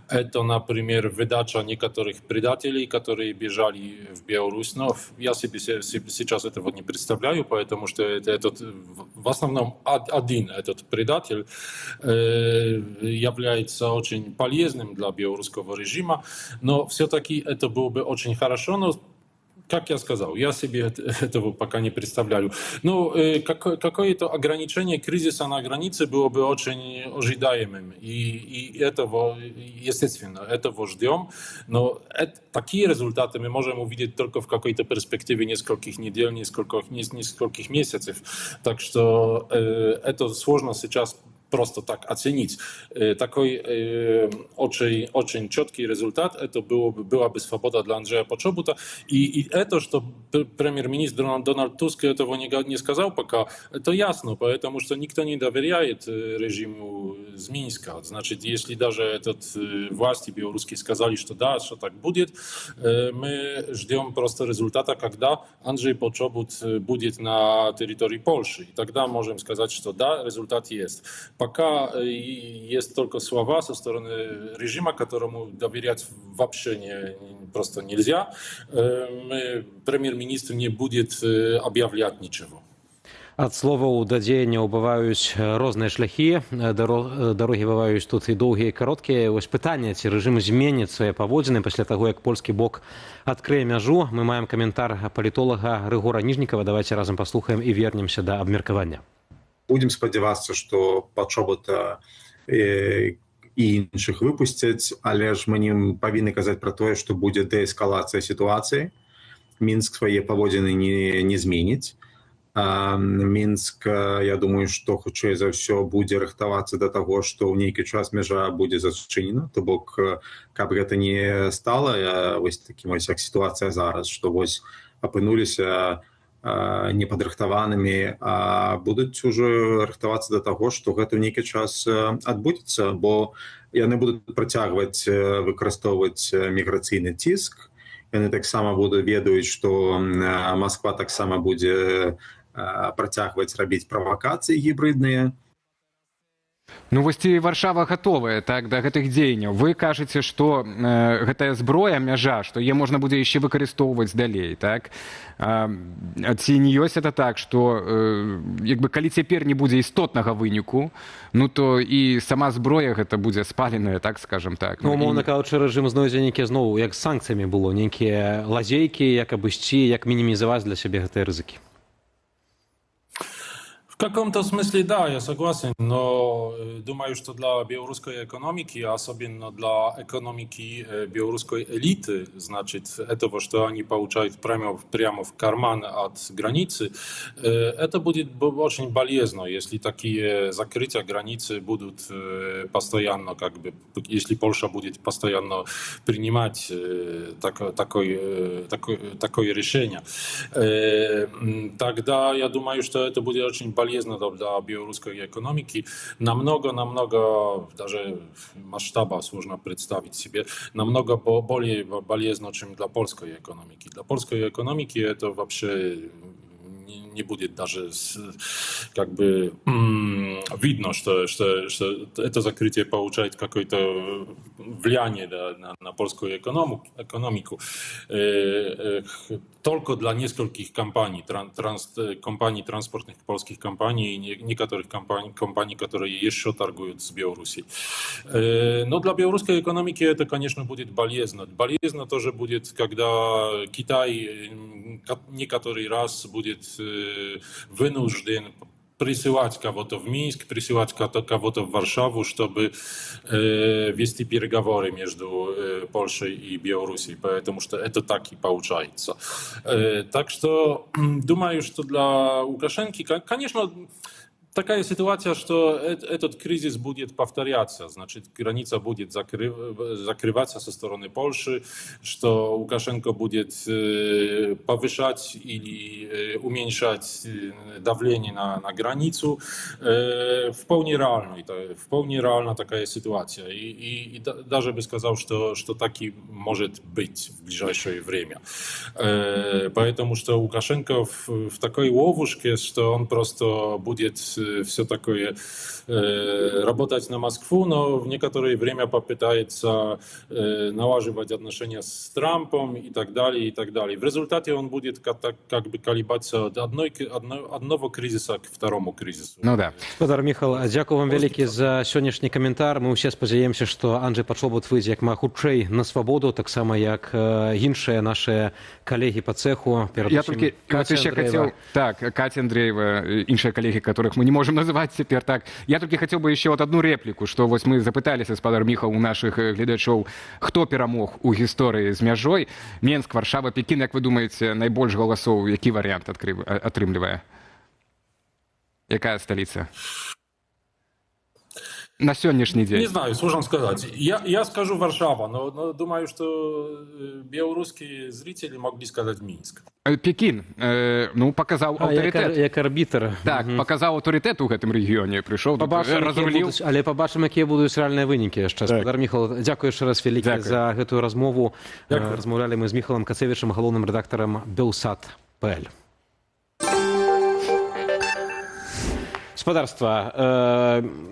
Это, например, выдача некоторых предателей, которые бежали в Беларусь. Но я себе сейчас этого не представляю, потому что в основном один этот предатель является очень полезным для белорусского режима. Но все-таки это было бы очень хорошо. Но, как я сказал, я себе этого пока не представляю. Но какое-то ограничение кризиса на границе было бы очень ожидаемым. И этого, естественно, этого ждем. Но такие результаты мы можем увидеть только в какой-то перспективе нескольких недель, нескольких месяцев. Так что это сложно сейчас просто так оценить. Такой очень четкий результат, это была бы свобода для Анджея Почобута. И это, что премьер-министр Дональд Туск этого не сказал пока, это ясно, потому что никто не доверяет режиму с Минска. Значит, если даже власти белорусские сказали, что да, что так будет, мы ждем просто результата, когда Анджей Почобут будет на территории Польши. И тогда можем сказать, что да, результат есть. Пока есть только слова со стороны режима, которому доверять вообще просто нельзя. Премьер-министр не будет объявлять ничего. Ад словаў да дзеянняў бываюць розныя шляхі, дарогі бываюць тут і доўгія, і кароткія. Вось пытанне, ці рэжым зменіць свае паводзіны пасля таго, як польскі бок адкрые мяжу. Мы маем каментар палітолага Рыгора Ніжнікава. Давайте разам паслухаем і вернемся да абмеркавання. Будем спадзявацца, што Пачобута і іншых выпусцяць, але ж мы не павінны казаць пра тое, што будзе дээскалацыя сітуацыі. Мінск свае паводзіны не зменіць. Мінск, я думаю, што хутчэй за ўсё будзе рыхтавацца да таго, што ў нейкі час мяжа будзе зачынена. То бок, каб гэта не стала вось такім вось як сітуацыя зараз, што вось апынуліся непадрыхтаванымі, а будуць ужо рыхтавацца да таго, што гэта ў нейкі час адбудзецца, бо яны будуць працягваць выкарыстоўваць міграцыйны ціск. Яны таксама ведаюць, што Масква таксама будзе працягваць рабіць правакацыі гібридныя. Ну вось ці Варшава гатовая так да гэтых дзеянняў. Вы кажаце, што гэтая зброя, мяжа, што яе можна будзе яшчэ выкарыстоўваць далей, так? Ці не ёсць это так, што калі цяпер не будзе істотнага выніку, ну то і сама зброя гэта будзе спаленая, так скажам так. Ну, умоўна кажучы, рэжым знойдзе нейкія зноў, як з санкцыямі было, нейкія лазейкі, як абысці, як мінімізаваць для сябе гэтыя рызыкі. В каком-то смысле да, я согласен, но думаю, что для белорусской экономики, особенно для экономики белорусской элиты, значит, этого, что они получают прямо в карман от границы, это будет очень болезненно, если такие закрытия границы будут постоянно, если Польша будет постоянно принимать такое решение. Тогда я думаю, что это будет очень болезненно для белорусской экономики. Намного, даже масштаба сложно представить себе, намного более болезненно, чем для польской экономики. Для польской экономики это вообще не будет даже видно, что это закрытие получает какое-то влияние на польскую экономику. Только для нескольких компаний, транспортных польских компаний и некоторых компаний, которые еще торгуют с Белоруссией. Но для белорусской экономики это, конечно, будет болезненно. Болезненно тоже будет, когда Китай некоторый раз будет вынужден присылать кого-то в Минск, присылать кого-то в Варшаву, чтобы вести переговоры между Польшей и Белоруссией, потому что это так и получается. Так что думаю, что для Лукашенко, конечно, Такая ситуация, что этот кризис будет повторяться, значит, граница будет закрываться со стороны Польши, что Лукашенко будет повышать или уменьшать давление на границу. Вполне реальна такая ситуация. И даже бы сказал, что так и может быть в ближайшее время. Поэтому что Лукашенко в такой ловушке, что он просто будет все такое работать на Москву, но в некоторое время попытается налаживать отношения с Трампом и так далее, и так далее. В результате он будет как бы колебаться от одного кризиса к второму кризису. Ну да. Господар Міхал, дякую вам вялікі за сённяшні каментар. Мы ўсе спадзяемся, што Анджэй Пачобут выйдзе як мага хутчэй на свабоду, таксама як іншыя нашыя калегі по цеху. Я только хотел, Катя Андреева, іншыя коллеги, которых мы не можем называть теперь так. Я только хотел бы еще вот одну реплику, что вот мы запытались, господар Михал, у наших глядачоў, хто перамог у гісторыі з мяжой. Менск, Варшава, Пекін, як вы думаете, найбольш галасоў, які варыянт атрымлівае? Якая столица? На сегодняшний день? Не знаю, сложно сказать. Я скажу Варшава, но думаю, что белорусские зрители могли сказать Минск. Пекін, показаў аўтарытэт. Як арбітр. Так, показаў аўтарытэт у гэтым рэгіёне, прыйшоў, разруліў. Але пабачым, якія будуць рэальныя вынікі яшчэ. Господар Міхал, дзякую яшчэ раз вялікі за гэтую размову. Размаўлялі мы з Міхалам Кацевічам, галоўным рэдактарам Белсат.пл. Гаспадарства,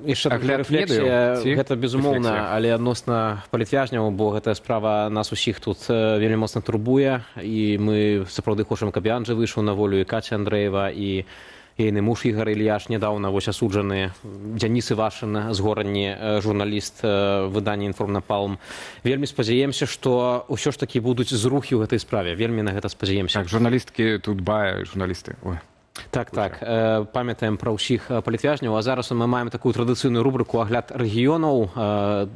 яшчэ такая рэфлексія, гэта безумоўна, але адносна палітвязняў, бо гэтая справа нас усіх тут вельмі моцна турбуе, і мы сапраўды хочам, каб і Анджэй выйшаў на волю, і Каця Андрэева, і ейны муж Ігар Ільяш, нядаўна вось асуджаны, Дзяніс Івашын з Горанні, журналіст выдання «Інформнапалм». Вельмі спадзяемся, што ўсё ж такі будуць зрухі ў гэтай справе, вельмі на гэта спадзяемся. Так, журналісткі тут бая, журналісты, ой. Так, памятаем пра ўсіх палітвязняў, а зараз мы маем такую традыцыйную рубрыку «Агляд рэгіёнаў»,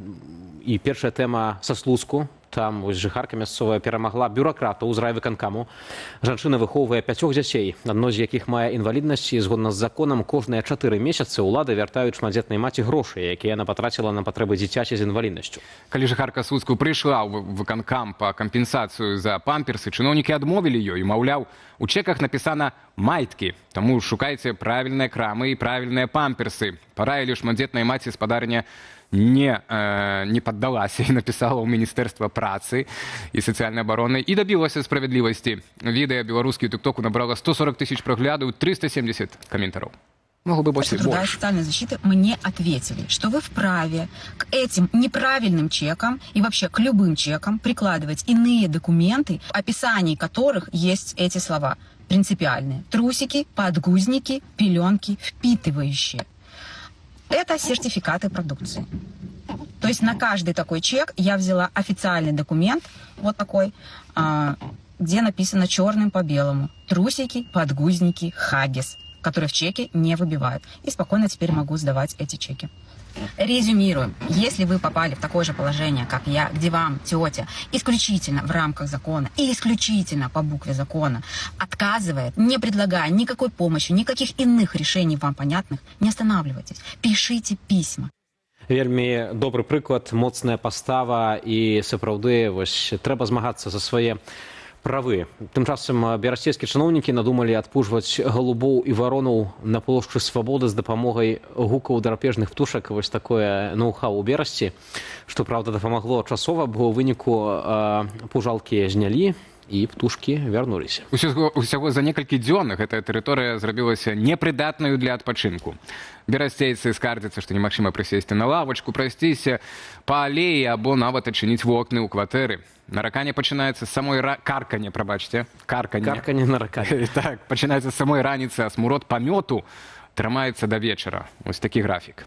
і першая тэма са Слуцку. Там вось жыхарка мясцовая перамагла бюракратаў з райвыканкаму. Жанчына выхоўвае 5 дзяцей, адно з якіх мае інваліднасць, і згодна з законам кожныя 4 месяцы ўлады вяртаюць шматдзетнай маці грошы, якія яна патраціла на патрэбы дзіцяці з інваліднасцю. Калі жыхарка Слуцку прыйшла ў выканкам па кампенсацыю за памперсы, чыноўнікі адмовілі ёй, маўляў, у чэках напісана «майткі», таму шукайце правільныя крамы і правільныя памперсы. Параілі шматдзетнай маці спадарня не поддалась и написала у Министерства працы и социальной обороны и добилась справедливости. Видео белорусский ТикТоку набрало 140 тысяч проглядов, 370 комментариев. Могло бы больше. Труда и социальной защиты мне ответили, что вы вправе к этим неправильным чекам и вообще к любым чекам прикладывать иные документы, в описании которых есть эти слова принципиальные: трусики, подгузники, пеленки, впитывающие. Это сертификаты продукции. То есть на каждый такой чек я взяла официальный документ, вот такой, где написано черным по белому: трусики, подгузники, хаггис, которые в чеке не выбивают. И спокойно теперь могу сдавать эти чеки. Резюмируем. Если вы попали в такое же положение, как я, где вам тетя исключительно в рамках закона и исключительно по букве закона отказывает, не предлагая никакой помощи, никаких иных решений вам понятных, не останавливайтесь. Пишите письма. Вельмі добры прыклад, моцная пастава, і сапраўды вось трэба змагацца за свае правы. Тым часам берасцейскія чыноўнікі надумалі адпужваць голубоў і варонаў на плошчы Свабоды з дапамогай гукаў драпежных птушак. Вось такое ноу-хау у Берасці, што, праўда, дапамагло часова, бо ў выніку пужалкі знялі і птушкі вярнуліся. Усяго за некалькі дзён гэтая тэрыторыя зрабілася непрыдатнаю для адпачынку. Берасцейцы скардзяцца, што немагчыма прысесці на лавачку, прайсціся па алеі або нават адчыніць вокны ў кватэры. Нараканне пачынаецца з самой карканне, прабачце. Карканне нараканне. Так, пачынаецца з самой раніцы, а смурод памёту трымаецца да вечара. Вось такі графік.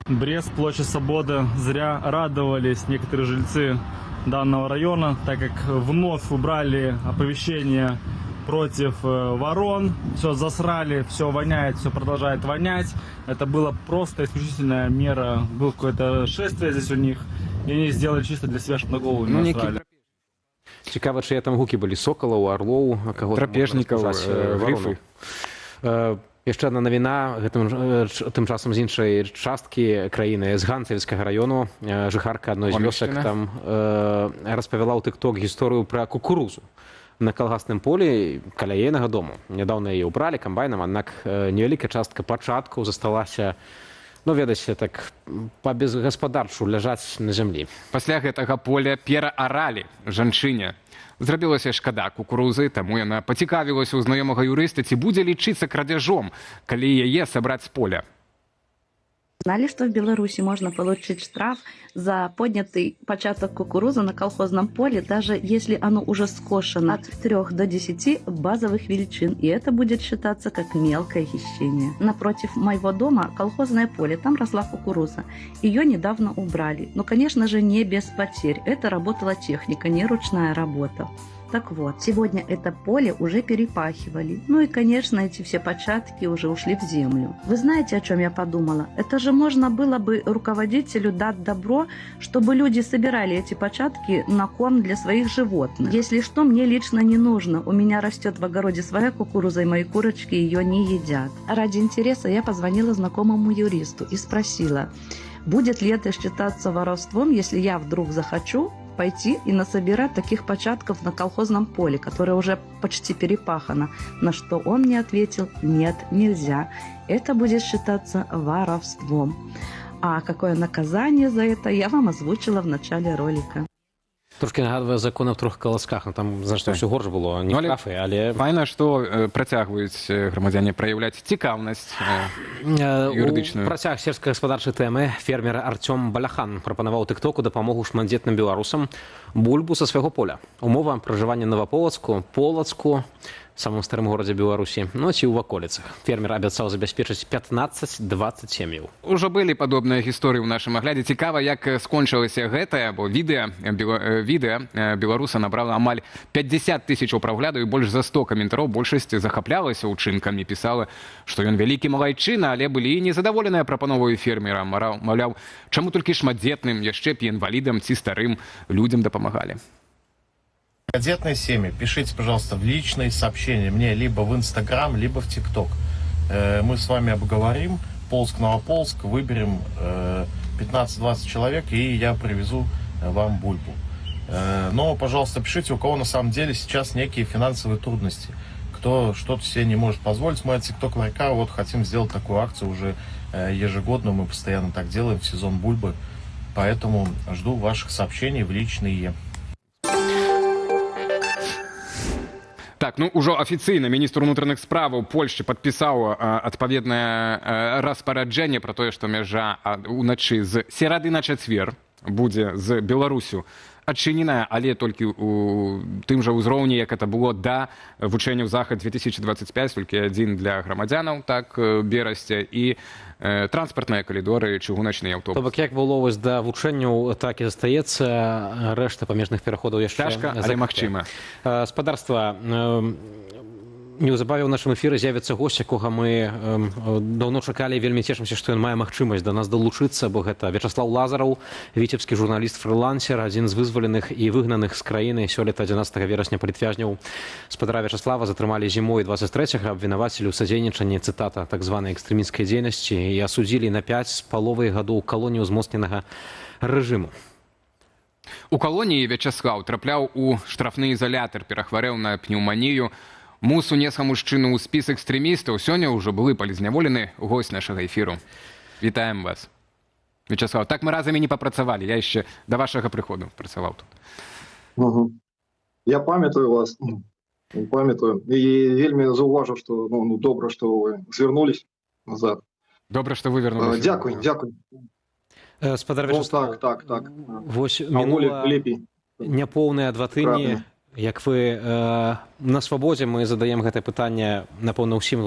Брест, площадь Свободы. Зря радовались некоторые жильцы данного района, так как вновь убрали оповещение против ворон. Все засрали, все воняет, все продолжает вонять. Это была просто исключительная мера. Было какое-то шествие здесь у них, и они сделали чисто для себя, чтобы на голову не насрали. Цікава, чыя там гукі былі: сокалаў, арлоў, каго драпежнікаў, грыфы. Яшчэ адна навіна тым часам з іншай часткі краіны, з Ганцевскага раёну. Жыхарка адной з вёсак там распавяла ў тык-ток гісторыю пра кукурузу на калгасным полі каля ейнага дому. Нядаўна яе ўбралі камбайнам, аднак невялікая частка пачаткаў засталася, ну, ведаеце, так па-безгаспадарчу ляжаць на зямлі. Пасля гэтага поля перааралі жанчыне. Зрабілася шкада кукурузы, таму яна пацікавілася ў знаёмага юрыста, ці будзе лічыцца крадзяжом, калі яе сабраць з поля. Знали, что в Беларуси можно получить штраф за поднятый початок кукурузы на колхозном поле, даже если оно уже скошено от 3 до 10 базовых величин, и это будет считаться как мелкое хищение. Напротив моего дома колхозное поле, там росла кукуруза. Ее недавно убрали, но, конечно же, не без потерь. Это работала техника, не ручная работа. Так вот, сегодня это поле уже перепахивали. Ну и, конечно, эти все початки уже ушли в землю. Вы знаете, о чем я подумала? Это же можно было бы руководителю дать добро, чтобы люди собирали эти початки на корм для своих животных. Если что, мне лично не нужно. У меня растет в огороде своя кукуруза, и мои курочки ее не едят. Ради интереса я позвонила знакомому юристу и спросила, будет ли это считаться воровством, если я вдруг захочу пойти и насобирать таких початков на колхозном поле, которое уже почти перепахано. На что он мне ответил: нет, нельзя. Это будет считаться воровством. А какое наказание за это, я вам озвучила в начале ролика. Трошки нагадує закони в трьох колосках, ну там, значить, все горш було, не штрафи, але... Файна, што працягваюць грамадзяне праяўляць цікаўнасць юрыдычную. У працяг сельскагаспадарчай тэмы фермер Артём Баляхан прапанаваў тык-току дапамогу шматдзетным беларусам бульбу са свайго поля. Умова пражывання Новаполацку, Полацку, самым старым горадзе Беларусі, ну ці ў ваколіцах. Фермер абяцаў забяспечыць 15-20 сем'яў. Ужо былі падобныя гісторыі ў нашым аглядзе. Цікава, як скончылася гэтае, бо відэа беларуса набрала амаль 50 тысячаў прагляду і больш за 100 каментароў. Большасць захаплялася ўчынкамі, пісала, што ён вялікі малайчына, але былі незадаволеныя прапановаю фермера. Маўляў, чаму толькі шматдзетным, яшчэ б інвалідам ці старым людзям дапамагалі. Многодетные семьи, пишите, пожалуйста, в личные сообщения мне либо в Инстаграм, либо в ТикТок. Мы с вами обговорим, Полск-Новополск, выберем 15-20 человек, и я привезу вам бульбу. Но, пожалуйста, пишите, у кого на самом деле сейчас некие финансовые трудности. Кто что-то себе не может позволить. Мы от ТикТок ларька вот хотим сделать такую акцию уже ежегодно. Мы постоянно так делаем в сезон бульбы. Поэтому жду ваших сообщений в личные. Так, ну ўжо афіцыйна міністр унутраных справаў Польшчы падпісаў адпаведнае распараджэнне пра тое, што мяжа уначы з серады на чацвер будзе з Беларусю адчыненая, але толькі у тым жа ўзроўні, як это было да вучэнняў захад 2025, толькі адзін для грамадзянаў, так, берасця, і транспартныя калідоры, чыгуначныя аўтобусы. То бок, як было вось да вучэнняў, так і застаецца, рэшта памежных пераходаў яшчэ цяжка, але магчыма. Спадарства, неўзабаве ў нашым эфіры з'явіцца госць, якога мы даўно чакалі, вельмі цешымся, што ён мае магчымасць да нас далучыцца, бо гэта Вячаслаў Лазараў, віцебскі журналіст-фрылансер, адзін з вызваленых і выгнаных з краіны. Сёлета 11 верасня палітвязняў спадара Вячаслава затрымалі зімой 23-го, абвінавацілі ў садзейнічанні, цытата, так званай экстрэмісцкай дзейнасці і асудзілі на 5,5 гадоў калонію ўзмоцненага рэжыму. У калоніі Вячаслаў трапляў у штрафны ізалятар, перахварэў на пнеўманію. Мус унесла мужчыну ў спіс экстрэмістаў. Сёння ўжо былы палізняволены госць нашага эфіру. Вітаем вас. Вячаслав, так мы разам і не папрацавалі. Я яшчэ да вашага прыходу працаваў тут. Я памятаю вас. Памятаю. І вельмі заўважыў, што добра, што вы звярнулись назад. Добра, што вы вярнуліся. Дзякуй, дзякуй. Спадар Вячаслав, так. Вось мінула няпоўныя 2 тыдні. Як вы на свабодзе, мы задаем гэтае пытанне, напэўна, ўсім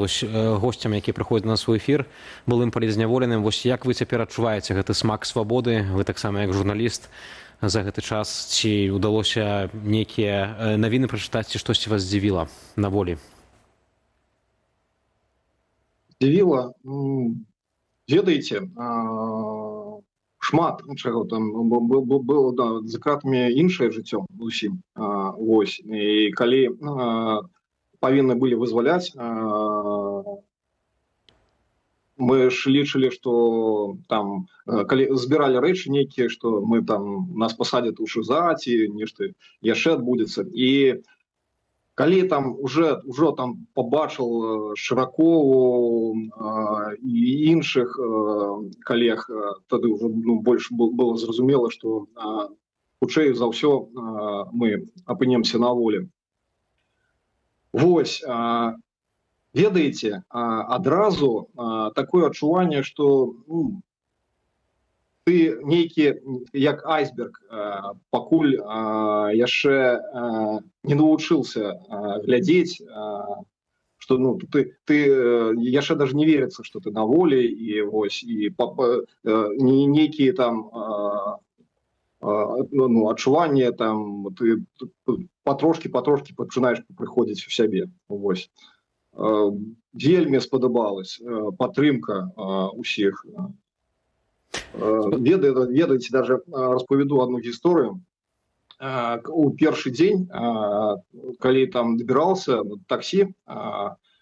госцям, які прыходзяць на свой эфір, былым палізняволеным. Вось як вы цяпер адчуваеце гэты смак свабоды? Вы таксама як журналіст за гэты час. Ці ўдалося нейкія навіны прачытаць, ці штосьці вас здзівіла на волі? Здзівіла? Ведаеце, шмат чаго там было, да, за кратамі іншае жыццё зусім. Вось. І калі павінны былі вызваляць мы ж лічылі, што там калі збіралі рэчы нейкія, што мы там нас пасадзяць у ШИЗА ці нешта яшчэ адбудзецца. І калі там уже там побачыў Шыракову і іншых калег, тады ўжо больш было зразумела, што хутчэй за ўсё мы апынемся на волі. Вось, ведаеце, адразу такое адчуванне, што ты нейкі як айсберг, пакуль яшчэ не навучыўся глядзець, што ты яшчэ даже не верится, што ты на волі, і вось і нейкія там адчуванне, там ты патрошкі пачынаеш прыходзіць у сябе. Вось. Вельмі спадабалась падтрымка усіх. Ведаеце, даже распавяду одну гісторыю. У першы дзень, калі там дабіраўся на таксі,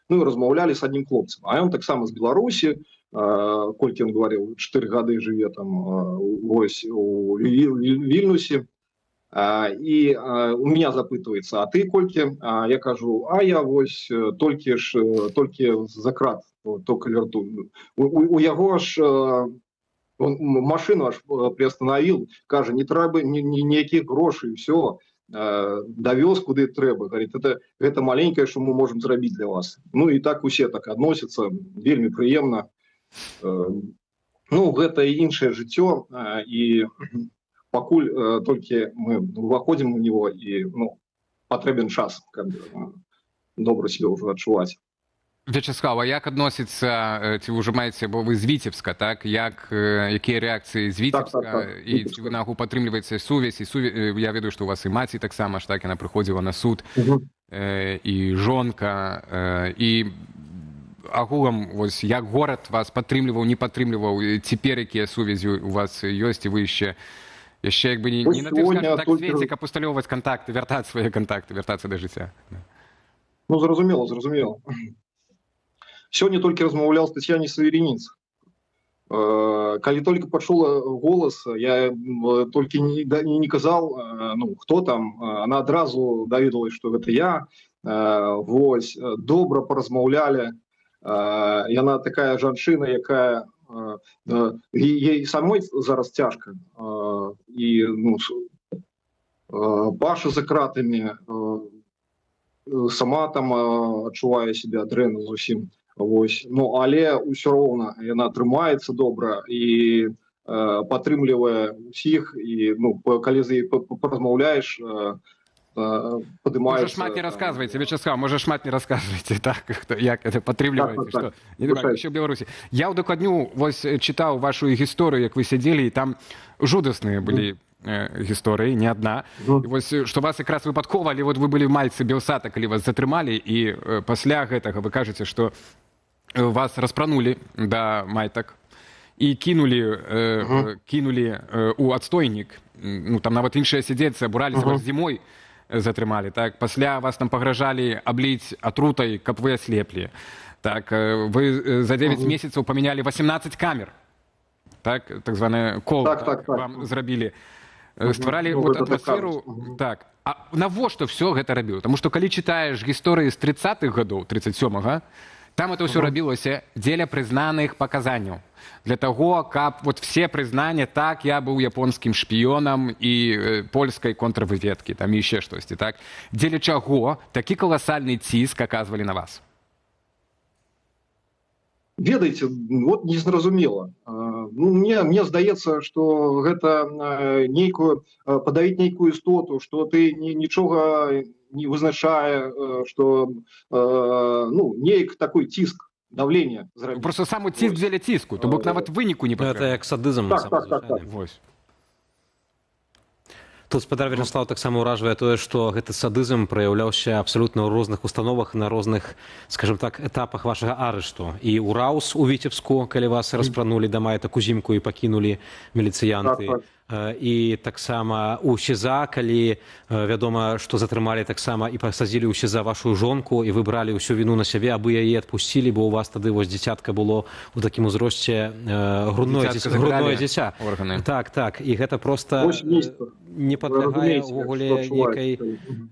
размаўлялі з аднім хлопцам, а ён таксама з Беларусі, колькі ён гаварыў, 4 гады жыве там вось у Вільнюсе. І у меня запытваецца: а ты колькі? Я кажу: а я вось толькі за крат, только вярту. У яго ж машину аж приостановил, кажа, не трэба ніякіх грошай, все, давёз куды трэба. Говорит, гэта маленькае, што мы можем зрабіць для вас. Ну і так усе так адносяцца, вельмі прыемна. Гэта іншае жыццё, і пакуль толькі мы ўваходзім у него, і патрэбен час, каб добра себе ўжо адчуваць. Вячеслав, а як адносіцца, ці ўжо маеце, бо вы з Віцебска, так? Якія рэакцыі з Віцебска? І ці вы нагу падтрымліваеце сувязь? Я ведаю, што у вас і маці таксама ж, так, яна прыходзіла на суд, і жонка, і агулам, вось, як горад вас падтрымліваў, не падтрымліваў, цяпер якія сувязі у вас ёсць, і вы яшчэ як бы не на тым, скажем так, свеце, каб усталёўваць кантакты, вяртаць свае кантакты, вяртацца да жыцця. Зразумела. Сёння толькі размаўляў з Тетяне Савериніц. Калі толькі пачула голас, я толькі не казаў, хто там, она адразу даведалась, што гэта я. Вось, добра паразмаўлялі. Яна такая жанчына, якая ей самой зараз цяжка. І Паша за кратамі, сама там адчувае себя дрэнна зусім. Вось. Але ўсё роўна яна трымаецца добра і падтрымлівае усіх, і калі з ёй паразмаўляеш, падымаецца... Можа шмат не расказвайце, Вячеслав, можа шмат не расказвайце, так, як это падтрымліваеце, што не думаю, ще в Беларусі. Я ўдакладню вось чытаў вашу гісторыю, як вы сядзелі, і там жудасныя былі гісторыі, не адна. І вось, што вас якраз выпадкова, але вот вы былі в Мальцы Белсата, калі вас затрымалі, і пасля гэтага вы кажаце, што вас распранулі да майтак і кінулі у адстойнік. Там нават іншыя сядзельцы абураліся, вас зімой затрымалі. Пасля вас там пагражалі абліць атрутай, каб вы аслеплі. Вы за 9 месяцаў памянялі 18 камер. Так званы кол вам зрабілі. Стваралі атмасферу. А навошта ўсё гэта рабіў? Таму што калі чытаеш гісторыі з 30-х гадоў, 37-га, там это ўсё рабілася дзеля прызнаных паказанняў. Для таго, каб все прызнання, так, я быў японскім шпіёнам і польскай контрвыведкі, там і яшчэ штосьці, так? Дзеля чаго такі каласальны ціск аказвалі на вас? Ведаеце, незразумела. Мне здаецца, што гэта падавіць нейкую істоту, што ты нічога не вызначае, што нейк такой ціск, давление. Просто самы ціск дзеля ціску, то бок нават выніку не патрэбна. Это як садызм. Так. То Гаспадар Вячеслав таксама ўражвае тое, што гэты садызм праяўляўся абсалютна ў розных установах на розных, скажем так, этапах вашага арышту. І ў Раус у Віцебску, калі вас распранулі да маетак узімку і пакінулі міліцыянты. І таксама у СІЗА, калі вядома, што затрымалі таксама і пасадзілі ў СІЗА вашу жонку і вы бралі ўсю віну на сябе, абы яе адпусцілі, бо ў вас тады вось дзіцятка было ў такім узросце грудное дзіця. Так, і гэта проста не падлягае ўвогуле нейкай...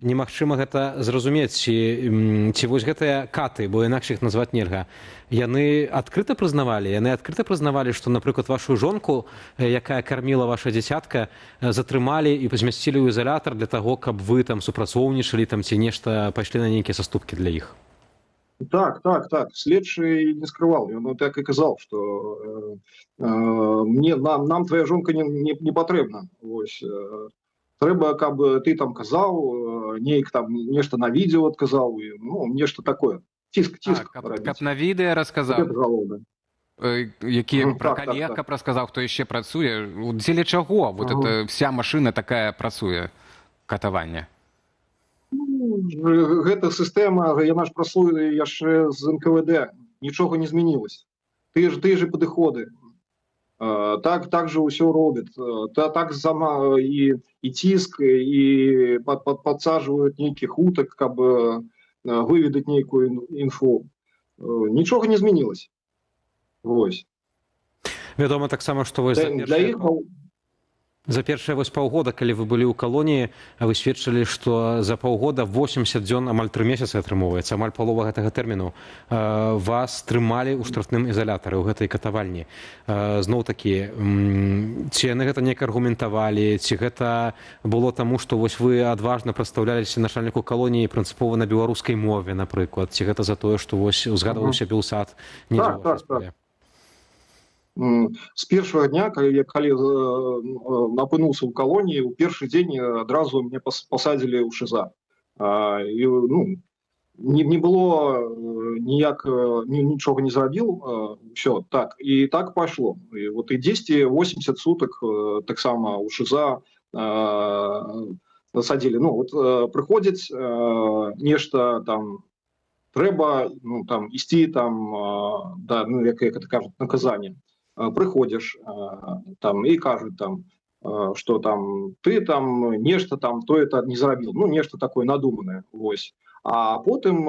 Немагчыма гэта зразумець, ці вось гэтыя каты, бо інакш іх назваць нельга, яны адкрыта прызнавалі, што, напрыклад, вашу жонку, якая карміла ваша дзіцятка, затрымалі і змясцілі ў ізалятар для таго, каб вы там супрацоўнічалі там ці нешта пайшлі на нейкія саступкі для іх. Так. Следчий не скрывал. Он так и казал, что нам твоя жонка не потребна. Треба, каб ты там казал, нейк там нечто на видео отказал, ну, нечто такое. Тиск. Каб на відео розказав. Які про колег, каб розказав, хто ще працює. Дзеля чого? Вот эта вся машина такая працює, катавання. Гэта сістэма, яна ж працуе яшчэ з НКВД. Нічога не змянілася. Ты же падыходы. Так же ўсё робят. Так сама і ціск, і падсаджваюць нейкіх утак, каб выведаць нейкую інфу. Нічога не змянілася. Вось. Вядома таксама, што вось за першыя паўгода, калі вы былі ў калоніі, вы сведчылі, што за паўгода 80 дзён, амаль 3 месяцы атрымоўваецца, амаль палова гэтага тэрміну, вас трымалі ў штрафным ізалятары, ў гэтай катавальні. Зноў-такі, ці яны гэта неяк аргументавалі, ці гэта было таму, што вось вы адважна прадстаўляліся начальніку калоніі прынцыпова на беларускай мове, напрыклад, ці гэта за тое, што вось узгадваўся Белсад? Так. З першага дня, калі апынуўся ў калоніі, у першы дзень адразу мне пасадзілі ў ШІЗА. Не было нічога не зрабіў, все, так, і так пайшло. І 10-80 сутак таксама ў ШІЗА садзілі. Прыходзіць нешта там, трэба ісці там, як это кажуць, наказанне. Приходишь там и кажут там, что там ты там нечто там то это не заробил, ну нечто такое надуманное, вось. А потом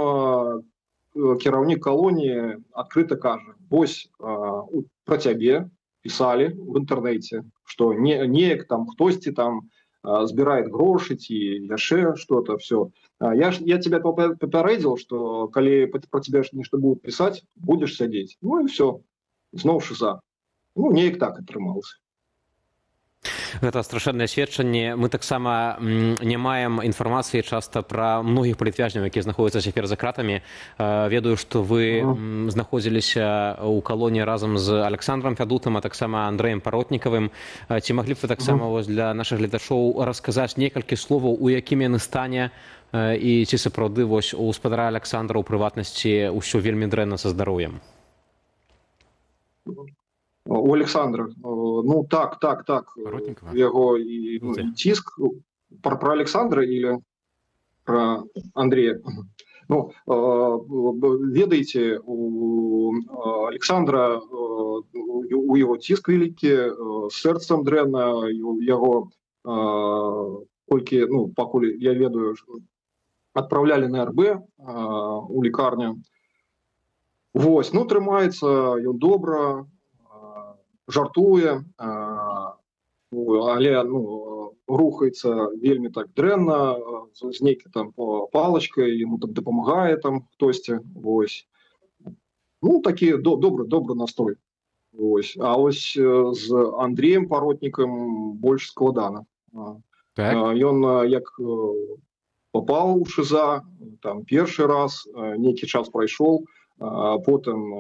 кіраўнік колонии открыто кажет, вось про тебе писали в интернете, что неяк там хтосьці там збирает гроши и яшчэ что-то, все. Я тебя попередил, что коли про тебя нечто будут писать, будешь сидеть. Ну и все. Зноў ШІЗА. Неяк так атрымалася. Гэта страшэннае сведчанне. Мы таксама не маем інфармацыі часта пра многіх палітвязняў, якія знаходзяцца цяпер за кратамі. Ведаю, што вы знаходзіліся ў калоніі разам з Александром Фядутам, а таксама Андрэем Паротнікавым. Ці маглі б вы таксама для нашых гледачоў расказаць некалькі словаў, у якім яны стане, і ці сапраўды у гаспадара Александра ў прыватнасці ўсё вельмі дрэнна са здароўем? У Александра, так, его тиск, про Александра или про Андрея? Ведаете, у Александра, у его тиск великий, с сердцем дрэнна, его, покуль я ведаю, отправляли на РБ у лекарню. Вось, трымаецца ён добра, жартуе, але рухаецца вельмі так дрэнна, з нейкай там палачкай, яму так дапамагае там хтосьці, вось. Такі добры настрой. Вось. А ось з Андреем Паротнікам больш складана. Ён як попаў у ШІЗА, там першы раз, нейкі час прайшоў, потым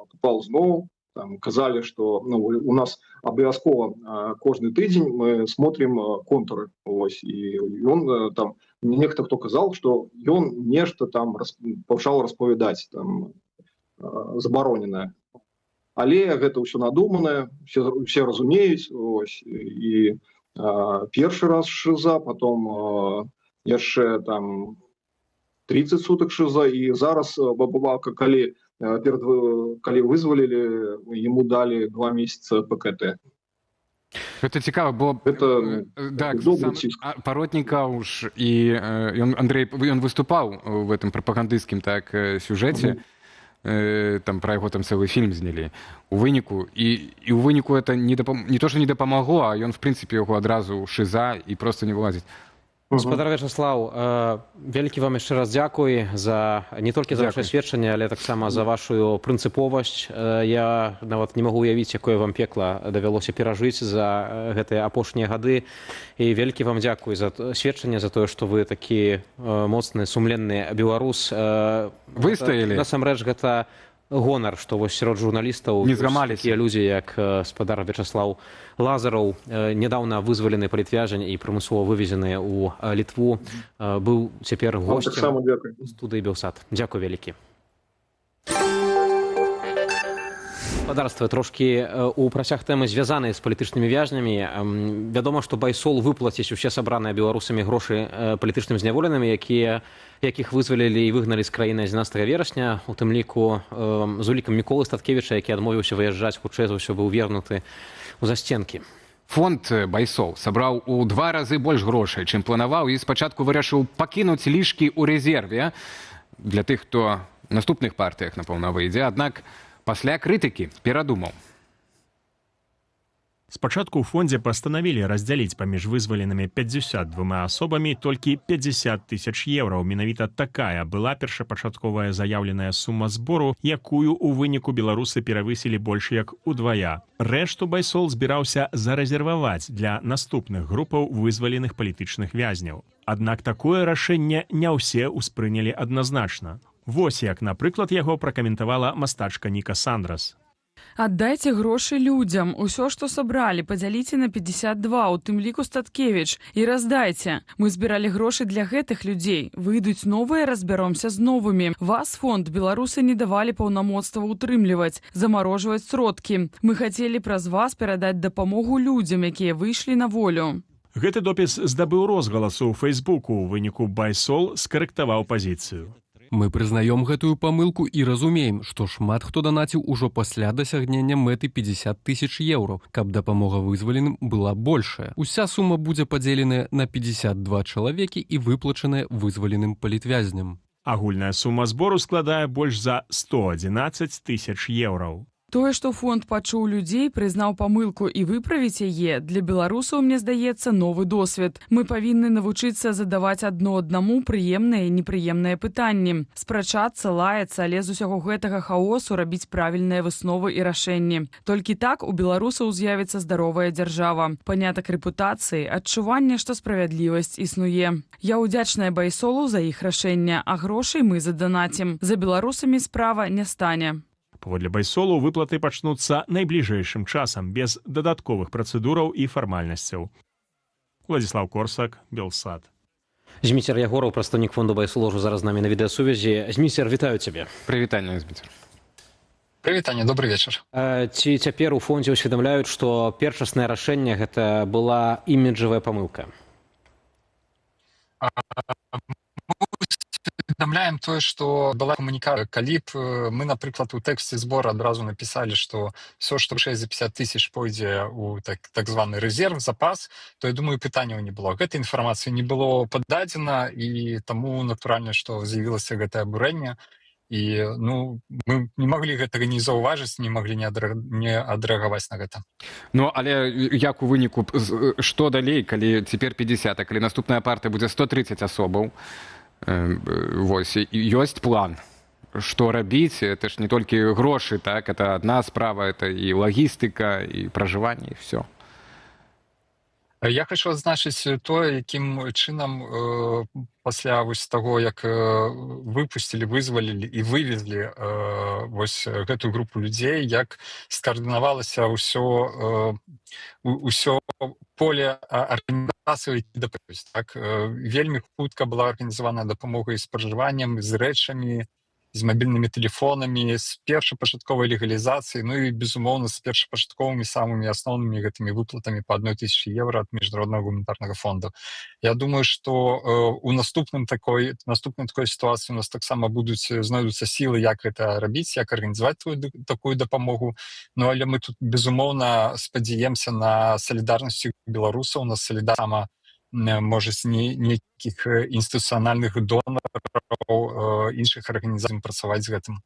попаў зноў. Там казали, что у нас обовязково каждый тыдзень мы смотрим контуры. Ось, и он там, некто кто казал, что он нечто там пачаў распавядаць там забароненае. Але гэта ўсё надуманае, все разумеюць, ось, і першы раз шыза, потом яшчэ там 30 суток шыза, і зараз Бабабалка, калі вызвалілі, ему далі 2 месяца ПКТ. Гэта цікава, бо так, Паротнікаў і Андрей, ён выступаў в этом прапагандысцкім так сюжэце, там пра яго там цэлы фільм знялі у выніку, і ў выніку это не то, што не дапамагло, а ён в прынцыпе яго адразу шыза і проста не вылазіць. Гаспадар Вячаслаў, вялікі вам яшчэ раз дзякуй за не толькі за ваше сведчанне, але таксама за вашу прынцыповасць. Я нават не магу уявіць, якое вам пекла давялося перажыць за гэтыя апошнія гады. І вялікі вам дзякуй за сведчанне, за тое, што вы такі моцны, сумленны беларус. Выстаялі. Насамрэч, гэта гонар, што вось сярод журналістаў такія людзі, як гаспадар Вячаслаў Лазараў, нядаўна вызвалены палітвязень і прымусова вывезены ў Літву, быў цяпер госцем студыі Белсат. Дзякуй вялікі. Гаспадарства трошкі у працяг тэмы звязаныя з палітычнымі вязнямі. Вядома, што Байсол выплаціць усе сабраныя беларусамі грошы палітычным зняволеным, якіх вызвалілі і выгналі з краіны 11 верасня, у тым ліку з улікам Міколы Статкевіча, які адмовіўся выязджаць, хутчэй за ўсё быў вернуты ў засценкі. Фонд Байсол сабраў у 2 разы больш грошай, чым планаваў, і спачатку вырашыў пакінуць лішкі ў рэзерве для тых, хто в наступных партыях, напэўна, выйдзе. Аднак пасля крытыкі перадумаў. Спачатку ў фондзе пастанавілі раздзяліць паміж вызваленымі 52 асобамі толькі 50 тысяч еўра. Менавіта такая была першапачатковая заяўленая сума збору, якую ў выніку беларусы перавысілі больш як удвая. Рэшту Байсол збіраўся зарэзерваваць для наступных групаў вызваленых палітычных вязняў. Аднак такое рашэнне не ўсе ўспрынялі адназначна. Вось як, напрыклад, яго пракаментавала мастачка Ніка Сандрас. Аддайце грошы людзям. Усё, што сабралі, падзяліце на 52, у тым ліку Статкевіч, і раздайце. Мы збіралі грошы для гэтых людзей. Выйдуць новыя, разбяромся з новымі. Вас, фонд, беларусы не давалі паўнамоцтва ўтрымліваць, замарожваць сродкі. Мы хацелі праз вас перадаць дапамогу людзям, якія выйшлі на волю. Гэты допіс здабыў розгаласу ў Фейсбуку. У выніку Байсол скарэктаваў пазіцыю. Мы прызнаём гэтую памылку і разумеем, што шмат хто данаціў ужо пасля дасягнення мэты 50 тысяч еўро, каб дапамога вызваленым была большая. Уся сума будзе падзеленая на 52 чалавекі і выплачаная вызваленым палітвязням. Агульная сума збору складае больш за 111 тысяч еўраў. Тое, што фонд пачуў людзей, прызнаў памылку і выправіць яе, для беларусаў, мне здаецца, новы досвед. Мы павінны навучыцца задаваць адно аднаму прыемныя і непрыемныя пытанні. Спрачацца, лаяцца, але з усяго гэтага хаосу рабіць правільныя высновы і рашэнні. Толькі так у беларусаў з'явіцца здаровая дзяржава. Панятак рэпутацыі, адчуванне, што справядлівасць існуе. Я ўдзячная Байсолу за іх рашэнне, а грошай мы заданацім. За беларусамі справа не стане. Паводле Байсолу выплаты пачнуцца найбліжэйшым часам, без дадатковых працэдураў і фармальнасцяў. Владзіслаў Корсак, Белсат. Зміцер Ягораў, прадстаўнік фонду Байсол, ужо зараз з намі на відэасувязі. Зміцер, вітаю цябе. Прывітанне, Зміцер. Прывітанне, добрый вечар. Ці цяпер у фондзе ўсведамляюць, што першаснае рашэнне гэта была іміджавая памылка? Паведамляем тое, што была камунікацыя. Калі б мы, напрыклад, у тэксце збора адразу напісалі, што все, што вышэй за 50 тысяч пойдзе ў так званы рэзерв, запас, то, я думаю, пытанняў не было. Гэтай інфармацыі не было пададзена, і таму, натуральна, што з'явілася гэтае абурэнне. І мы не маглі гэтага не заўважыць, не маглі не адрэагаваць на гэта. Ну, але як у выніку, што далей, калі цяпер 50, а калі наступная партыя будзе 130 асобаў, вось, ёсць план, што рабіць, это ж не толькі грошы, так, это адна справа, это і лагістыка, і пражыванне, і все. Я хочу адзначыць тое, якім чынам пасля вось таго, як выпусцілі, вызвалілі і вывезлі вось гэтую групу людзей, як скаардынавалася ўсё поле арганізацыі дапамогуць. Так, вельмі хутка была арганізавана дапамога і з пражываннем, з рэчамі, з мабільнымі тэлефонамі, з першапачатковай легалізацыі, ну і безумоўна з першапачатковымі самымі асноўнымі гэтымі выплатамі по 1000 евро ад міжнароднага гуманітарнага фонду. Я думаю, што у наступнай такой сітуацыі у нас таксама знойдуцца сілы, як гэта рабіць, як арганізаваць такую дапамогу. Ну але мы тут безумоўна спадзяемся на салідарнасці беларусаў, на салідарнасць можа з нейкіх інстытуцыянальных донараў, іншых арганізацый працаваць з гэтым.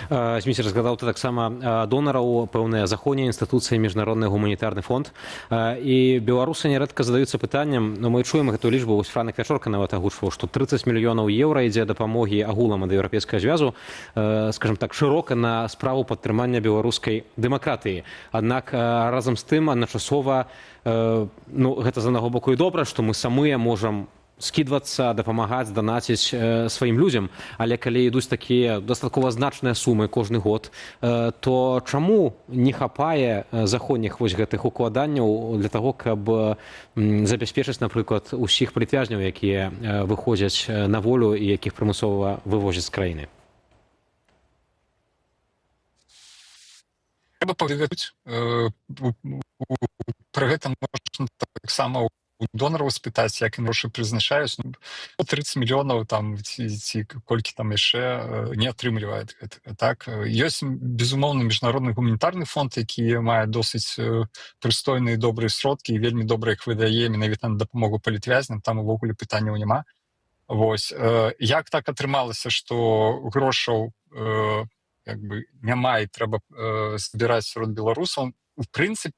Зміцер, згадаў ты таксама донараў, пэўныя заходнія інстытуцыі, міжнародны гуманітарны фонд. І беларусы нярэдка задаюцца пытаннем, мы чуем гэтую лічбу, вось Франак Вячорка нават агучваў, што 30 мільёнаў еўра ідзе дапамогі агулам ад еўрапейскага звязу, скажем так, шырока на справу падтрымання беларускай дэмакратыі. Аднак разам з тым адначасова гэта з аднаго боку і добра, што мы самыя можам скідвацца, дапамагаць, данаціць сваім людзям, але калі ідуць такія дастаткова значныя сумы кожны год, то чаму не хапае заходніх вось гэтых укладанняў для таго, каб забяспечыць, напрыклад, усіх палітвязняў, якія выходзяць на волю і якіх прымусова вывозяць з краіны? Трэба паведаміць. Пры гэтым можна таксама у донараў спытаць, як ім грошы прызначаюць. 30 мільёнаў ці колькі там яшчэ не атрымліваюць гэта. Так, ёсць безумоўна міжнародны гуманітарны фонд, які мае досыць прыстойныя добрыя сродкі і вельмі добра іх выдае менавіта на дапамогу палітвязням, там увогуле пытанняў няма. Вось як так атрымалася, што грошаў няма і трэба збіраць сярод беларусаў? У прынцыпе,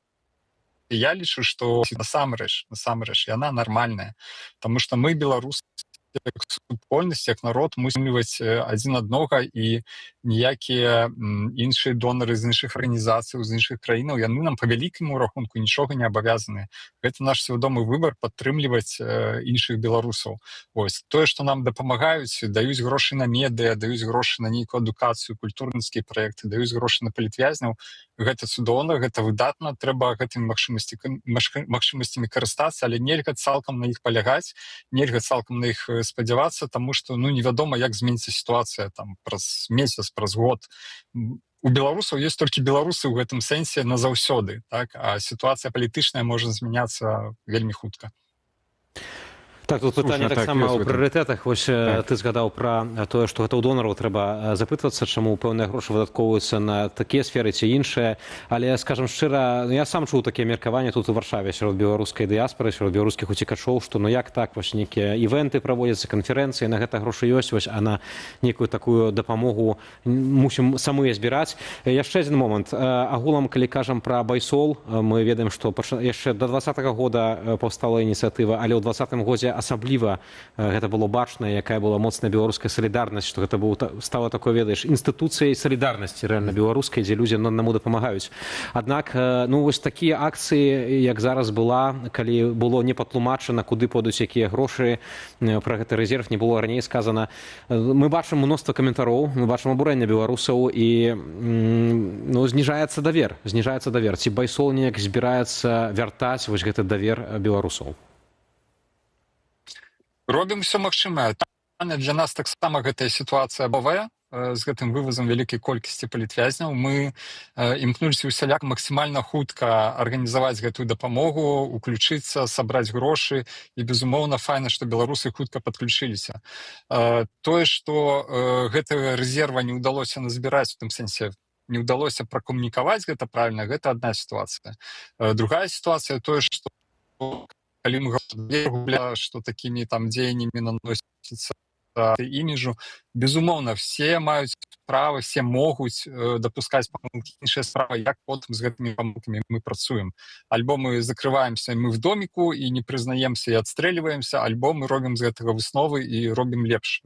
я лічу, што насамрэч яна нармальная, таму што мы, беларусы, як супольнасць, як народ, мусім ліваць адзін аднога, і ніякія іншыя донары з іншых арганізацый, з іншых краінаў, яны нам па вялікаму рахунку нічога не абавязаны. Гэта наш свядомы выбар падтрымліваць іншых беларусаў. Вось тое, што нам дапамагаюць, даюць грошы на медыа, даюць грошы на нейкую адукацыю, культурніцкія праекты, даюць грошы на палітвязняў, гэта цудоўна, гэта выдатна, трэба гэтымі магчымасцямі карыстацца, але нельга цалкам на іх палягаць, нельга цалкам на іх спадзявацца, таму што невядома, як зменіцца сітуацыя праз месяц, праз год. У беларусаў ёсць толькі беларусы ў гэтым сэнсе назаўсёды, так? А сітуацыя палітычная можа змяняцца вельмі хутка. Так, тут пытанне таксама ў прыярытэтах. Вось ты згадаў пра тое, што гэта ў донараў трэба запытвацца, чаму пэўныя грошы выдаткоўваюцца на такія сферы ці іншыя. Але, скажам шчыра, я сам чуў такія меркаванні тут у Варшаве сярод беларускай дыяспары, сярод беларускіх уцекачоў, што як так, вось нейкія івенты праводзяцца, канферэнцыі, на гэта грошы ёсць, вось, а на нейкую такую дапамогу мусім самыя збіраць. Яшчэ адзін момант. Агулам, калі кажам пра байсол, мы ведаем, што яшчэ да 2020 года паўстала ініцыятыва, але ў 2020 годзе асабліва гэта было бачна, якая была моцная беларуская салідарнасць, што гэта стала такой, ведаеш, інстытуцыяй салідарнасці рэальна беларускай, дзе людзі аднаму дапамагаюць. Аднак вось такія акцыі, як зараз была, калі было не патлумачана, куды пойдуць якія грошы, пра гэты рэзерв не было раней сказана, мы бачым мноства каментароў, мы бачым абурэнне беларусаў і зніжаецца давер. Ці байсол неяк збіраецца вяртаць вось гэты давер беларусаў? Робім все магчымае. Для нас таксама гэтая сітуацыя новая, з гэтым вывазам вялікай колькасці палітвязняў. Мы імкнуліся ўсяляк максімальна хутка арганізаваць гэтую дапамогу, уключыцца, сабраць грошы, і, безумоўна, файна, што беларусы хутка падключыліся. Тое, што гэтага рэзерва не ўдалося назбіраць, у тым сэнсе не ўдалося пракамунікаваць гэта правільна, гэта адна сітуацыя. Другая сітуацыя тое, што калі мы говорим, что такими дзеяннямі наносіцца іміджу, безумоўна, все маюць права, все могуць дапускаць памылкі. Іншая справа, як потым з гэтымі памылкамі мы працуем. Альбо мы закрываемся, мы в доміку і не прызнаемся і адстрэльваемся, альбо мы робім з гэтага высновы і робім лепш.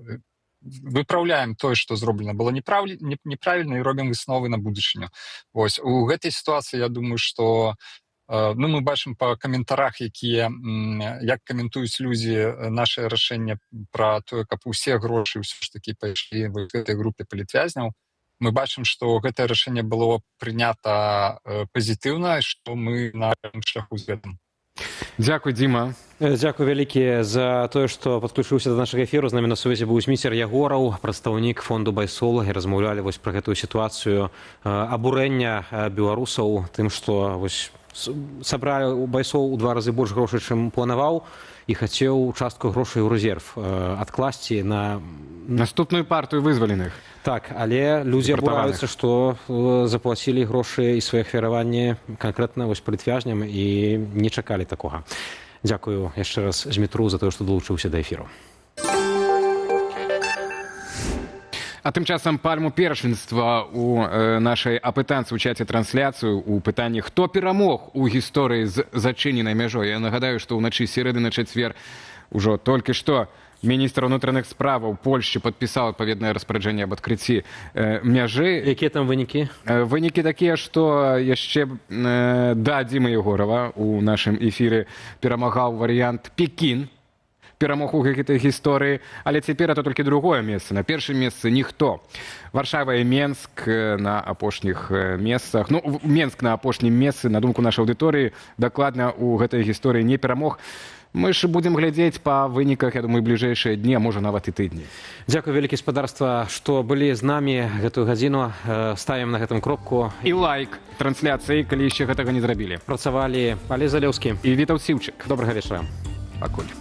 Выпраўляем тое, што зроблена было неправільна, і робім высновы на будучыню. Вось, у гэтай сітуацыі, я думаю, што мы бачым па каментарах, як каментуюць людзі нашае рашэнне пра тое, каб усе грошы ўсё ж такі пайшлі в гэтай групе палітвязняў. Мы бачым, што гэтае рашэнне было прынята пазітыўна, што мы на шляху з гэтым. Дзякуй, Дзіма. Дзякуй вялікі за тое, што падключыўся да нашага эфіру. З намі на сувязі быў Зміцер Ягораў, прадстаўнік фонду Байсол, і размаўлялі вось пра гэтую сітуацыю абурэння беларусаў тым, што вось сабралі у Байсол у 2 разы больш грошай, чым планаваў, і хацеў частку грошай у рэзерв адкласці на наступную партыю вызваленых. Так, але людзі абураюцца, што заплацілі грошы і свае ахвяраванні канкрэтна вось палітвязням і не чакалі такога. Дзякую яшчэ раз Змітру за тое, што далучыўся да эфіру. А тым часам пальму першынства у нашай апытанцы ў чаце трансляцыю у пытанні «Хто перамог у гісторыі з зачыненай мяжой?». Я нагадаю, што ўначы середы на чацвер ужо толькі што міністр унутраных справаў Польшчы падпісаў адпаведнае распараджэнне аб адкрыцці мяжы. Якія там вынікі? Вынікі такія, што яшчэ да Дзімы Ягорава у нашым эфіры перамагаў варыянт Пекін. Перамог у гэтай гісторыі, але цяпер это толькі другое месца. На першым месцы ніхто. Варшава і Менск на апошніх месцах. Ну, Менск на апошнім месцы, на думку нашай аўдыторыі, дакладна у гэтай гісторыі не перамог. Мы ж будзем глядзець па выніках, я думаю, бліжэйшыя дні, а можа нават і тыдні. Дзякуй вялікі, спадарства, што былі з намі гэтую гадзіну. Ставім на гэтым кропку. І лайк трансляцыі, калі яшчэ гэтага не зрабілі. Працавалі Олег Залеўскі і Вітаўт Сіўчык. Добрага вечара. Пакуль.